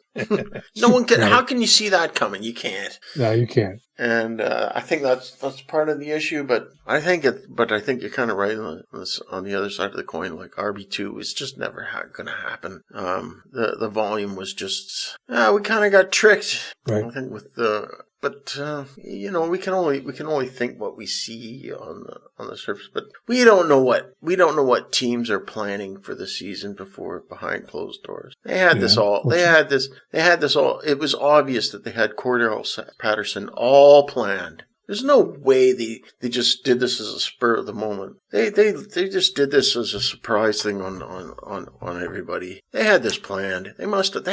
No one can, how can you see that coming? You can't. No, you can't. And I think that's part of the issue, but I think you're kind of right on the other side of the coin. Like RB2 is just never going to happen. The volume was just, we kind of got tricked. Right. I think with but we can only think what we see on the surface, but we don't know what teams are planning for the season behind closed doors. They had this all. They had this all. It was obvious that they had Cordero Patterson all planned. There's no way they just did this as a spur of the moment. They just did this as a surprise thing on everybody. They had this planned. They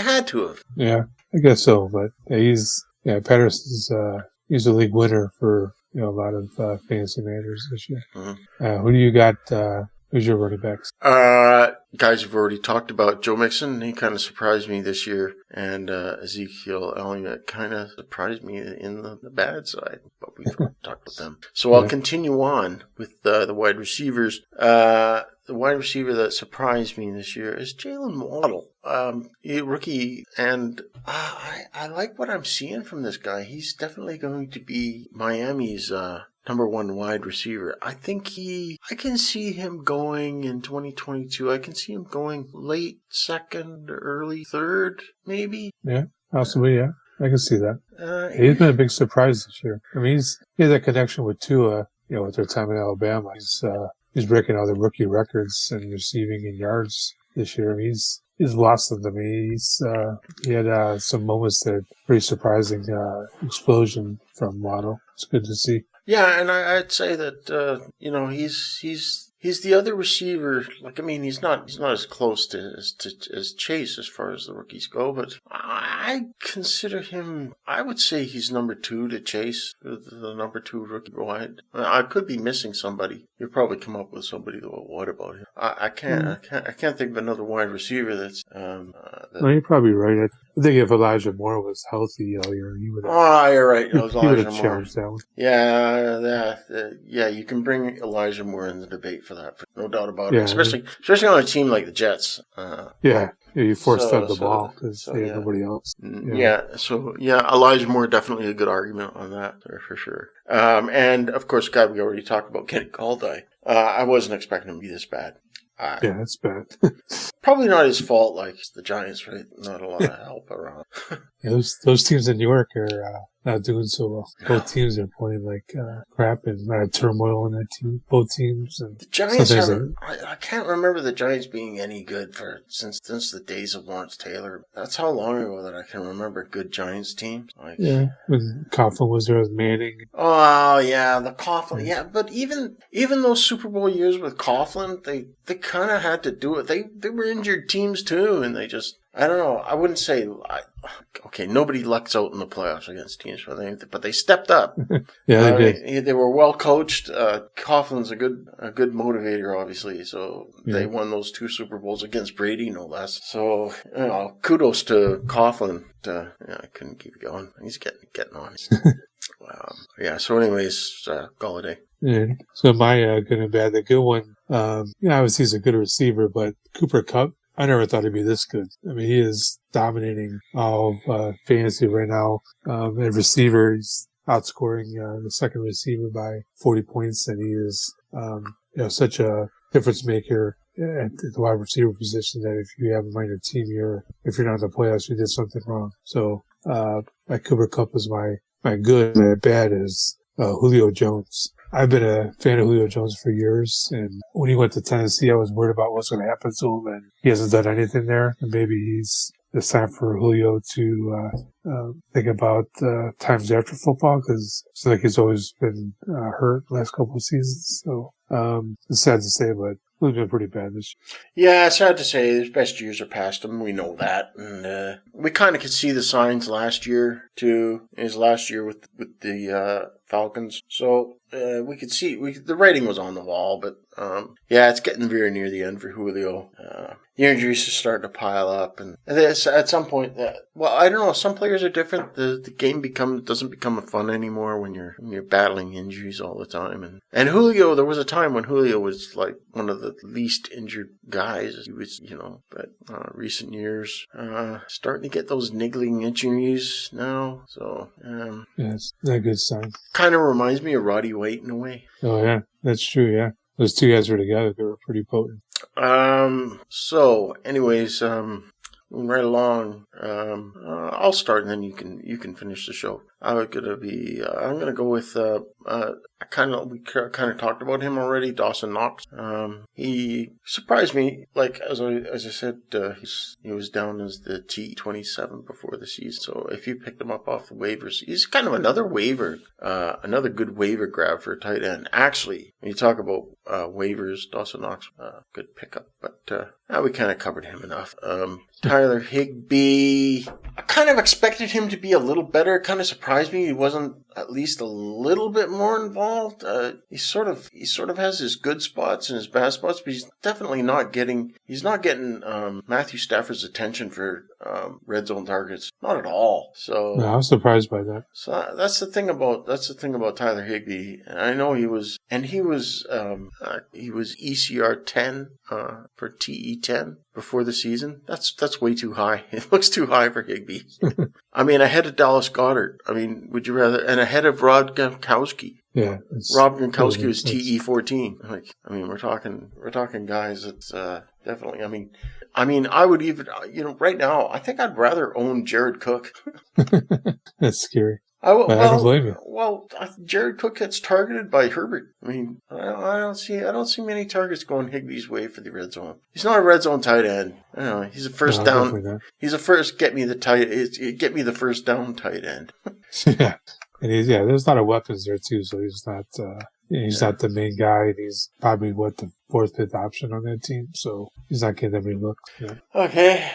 had to have. Yeah, I guess so. But Patterson's he's a league winner for a lot of fantasy managers this year. Mm-hmm. Who do you got? Who's your running backs? Guys you've already talked about. Joe Mixon, he kind of surprised me this year. And Ezekiel Elliott kind of surprised me in the bad side. But we've talked about them. So I'll continue on with the wide receivers. The wide receiver that surprised me this year is Jalen Waddle. Rookie, and I like what I'm seeing from this guy. He's definitely going to be Miami's number one wide receiver. I can see him going in 2022. I can see him going late second, early third, maybe. Yeah, possibly, yeah. I can see that. He's been a big surprise this year. He has that connection with Tua, with their time in Alabama. He's breaking all the rookie records and receiving in yards this year. He's lost them to me. He had some moments that are pretty surprising explosion from Waddle. It's good to see. Yeah, and I'd say that he's the other receiver. He's not as close as Chase as far as the rookies go, but I consider him. I would say he's number 2 to Chase, the number 2 rookie wide. I could be missing somebody. You'll probably come up with somebody though. What about him? I can't think of another wide receiver that's. No, you're probably right. I think if Elijah Moore was healthy all year, he would have. Oh, you're right. He would have challenged that one. Yeah, you can bring Elijah Moore in the debate for that, no doubt about it. Especially on a team like the Jets. You forced fed the ball because they had nobody else. Elijah Moore definitely a good argument on that there for sure. And of course, guy we already talked about, Kenny Gallaudet. I wasn't expecting him to be this bad. That's bad. Probably not his fault, like the Giants, right? Not a lot of help around. Those teams in New York are not doing so well. Both teams are playing like crap, and a lot of turmoil in that team. Both teams. And the Giants I can't remember the Giants being any good since the days of Lawrence Taylor. That's how long ago that I can remember good Giants teams. When Coughlin was there with Manning. Oh yeah, the Coughlin. Yeah, but even those Super Bowl years with Coughlin, they kind of had to do it. They were injured teams too, and they just. I don't know. I wouldn't say. Nobody lucks out in the playoffs against teams, but they stepped up. They did. They were well coached. Coughlin's a good motivator, obviously. So they won those 2 Super Bowls against Brady, no less. So kudos to Coughlin. I couldn't keep going. He's getting on. So anyways, Gallaudet. Yeah. So my good and bad. The good one, obviously he's a good receiver, but Cooper Kupp. I never thought he'd be this good. I mean, he is dominating all of fantasy right now. At receiver, he's outscoring the second receiver by 40 points, and he is such a difference maker at the wide receiver position that if you have him on your team, if you're not in the playoffs, you did something wrong. So my Cooper Kupp is my good. My bad is Julio Jones. I've been a fan of Julio Jones for years, and when he went to Tennessee, I was worried about what's going to happen to him, and he hasn't done anything there. And maybe it's time for Julio to think about times after football, because it's like he's always been hurt the last couple of seasons. So it's sad to say, but he's been pretty bad this year. Yeah, it's sad to say. His best years are past him. We know that. And we kind of could see the signs last year, too. His last year with the Falcons. So we could see the writing was on the wall, but it's getting very near the end for Julio. The injuries are starting to pile up, and at some point, I don't know. Some players are different. The game doesn't become fun anymore when you're battling injuries all the time. And Julio, there was a time when Julio was like one of the least injured guys. He was, but recent years, starting to get those niggling injuries now. So it's not a good sign. Kind of reminds me of Roddy White in a way. Oh yeah, that's true. Yeah, those two guys were together. They were pretty potent. So anyways, moving right along, I'll start and then you can finish the show. I'm gonna go with, we kind of talked about him already, Dawson Knox. He surprised me, like, as I said, he was down as the T27 before the season. So if you picked him up off the waivers, he's kind of another good waiver grab for a tight end. Actually, when you talk about waivers, Dawson Knox, good pickup, but we kind of covered him enough. Tyler Higby, I kind of expected him to be a little better. It kind of surprised me he wasn't at least a little bit more involved. He sort of has his good spots and his bad spots, but he's definitely not getting Matthew Stafford's attention for red zone targets. Not at all. So I was surprised by that. So that's the thing about Tyler Higby. And I know he was ECR 10 for TE10 before the season. That's way too high. It looks too high for Higby. I mean, ahead of Dallas Goedert. I mean, would you rather? And ahead of Rob Gronkowski. Yeah. Rob Gronkowski was TE14. Like, I mean, we're talking guys that's definitely. I mean, I would even, right now, I think I'd rather own Jared Cook. That's scary. I don't blame you. Well, Jared Cook gets targeted by Herbert. I mean, I don't see many targets going Higby's way for the red zone. He's not a red zone tight end. I don't know. He's a first down. He's a first get me the first down tight end. Yeah, and there's a lot of weapons there too. So he's not the main guy. And he's probably the fourth, fifth option on that team. So he's not getting every look. Yeah. Okay,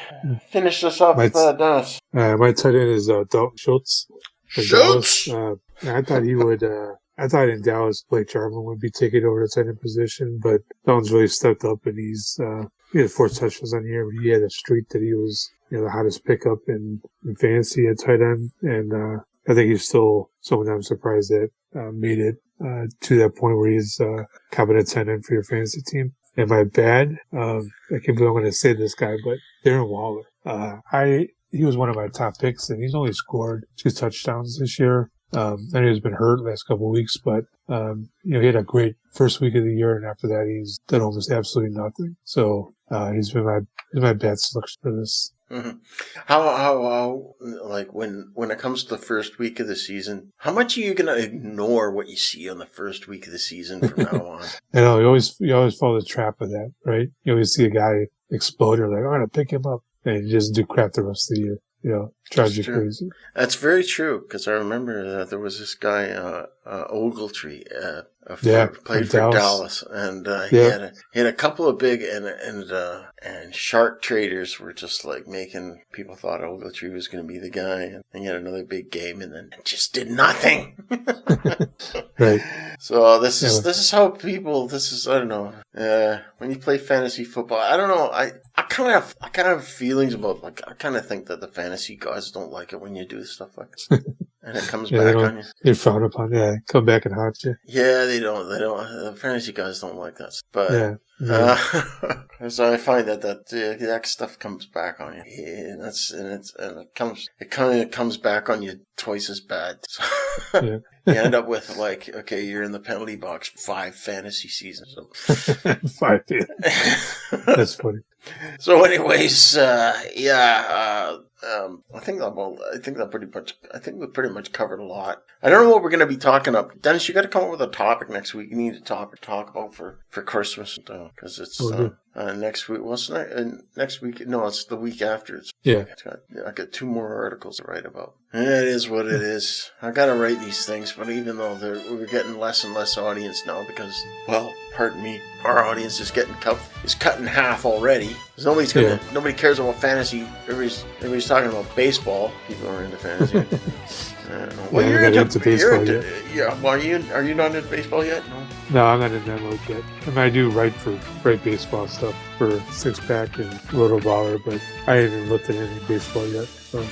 finish this up, Dennis. My tight end is Dalton Schultz. Schultz. I thought he would. I thought in Dallas, Blake Jarman would be taking over the tight end position, but Dalton's really stepped up, and he had 4 touchdowns on here. He had a streak that he was the hottest pickup in fantasy at tight end, and I think he's still someone I'm surprised that made it to that point where he's competent tight end for your fantasy team. And my bad, I can't believe I'm going to say this guy, but Darren Waller. He was one of my top picks, and he's only scored 2 touchdowns this year. I know he's been hurt the last couple of weeks, but he had a great first week of the year, and after that, he's done almost absolutely nothing. So he's been my bad selection for this. Mm-hmm. How like when it comes to the first week of the season, how much are you gonna ignore what you see on the first week of the season from now on? I know you always fall the trap of that, right? You always see a guy explode, you're like, I'm gonna pick him up, and you just do crap the rest of the year. Drives you crazy. That's very true, because I remember there was this guy, Ogletree, played for Dallas, and he had a couple of big and shark traders were just like making people thought Ogletree was going to be the guy, and he had another big game, and then just did nothing. Right. So this is how people. I don't know. When you play fantasy football, I don't know. I kind of have feelings about, like, I kind of think that the fantasy guys don't like it when you do stuff like this. And it comes back on you. They frown upon, come back and haunt you. Yeah, they don't. The fantasy guys don't like that. But because I find that stuff comes back on you. Yeah, it kind of comes back on you twice as bad. So you end up with you're in the penalty box 5 fantasy seasons. So. 5. Yeah. That's funny. So, anyways, I think we pretty much covered a lot. I don't know what we're going to be talking about. Dennis, you got to come up with a topic next week. You need a topic to talk about for Christmas, because it's next week. Next week? No, it's the week after. I got 2 more articles to write about. It is what it is. I got to write these things, but even though we're getting less and less audience now, because, well, pardon me, our audience is cut in half already. Nobody cares about fantasy. Everybody's talking about baseball. People are into fantasy. Well, you're into baseball yet. Yeah. Well, are you not into baseball yet? No, I'm not in that mode yet. I mean, I do write baseball stuff for Six Pack and Roto-Baller, but I haven't looked at any baseball yet. So, I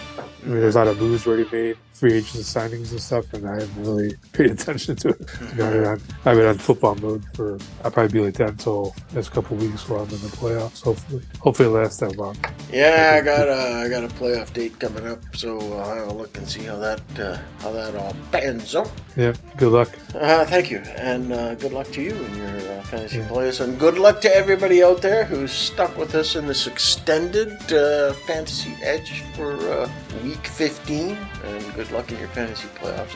mean, there's a lot of moves already made, free agents signings and stuff, and I haven't really paid attention to it. I've been on football mode I'll probably be like that until next couple of weeks while I'm in the playoffs. Hopefully it lasts that long. Yeah, I got a playoff date coming up, so I'll have a look and see how that all pans out. Yeah, good luck. Thank you, and good luck to you and your fantasy players, and good luck to everybody out there who's stuck with us in this extended fantasy edge for week 15, and good luck in your fantasy playoffs.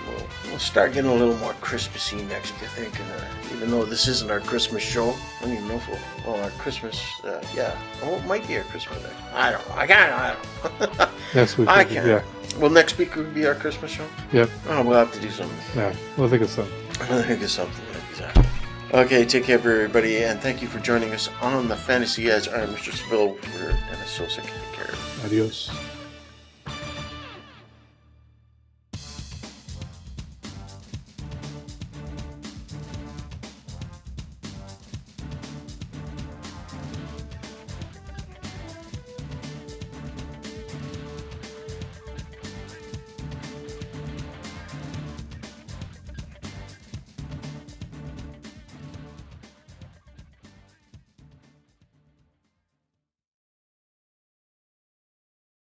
We'll start getting a little more Christmassy next week, I think, and even though this isn't our Christmas show, I don't even know if our Christmas, it might be our Christmas next. I don't know. I don't know. Next week. I can't. Yeah. Well, next week would be our Christmas show? Yep. Oh, we'll have to do something. Yeah, we'll think of something. Exactly. Okay, take care, everybody, and thank you for joining us on the Fantasy Edge. I'm Mr. Savill. We're Dennis Sosic. Take care. Adios.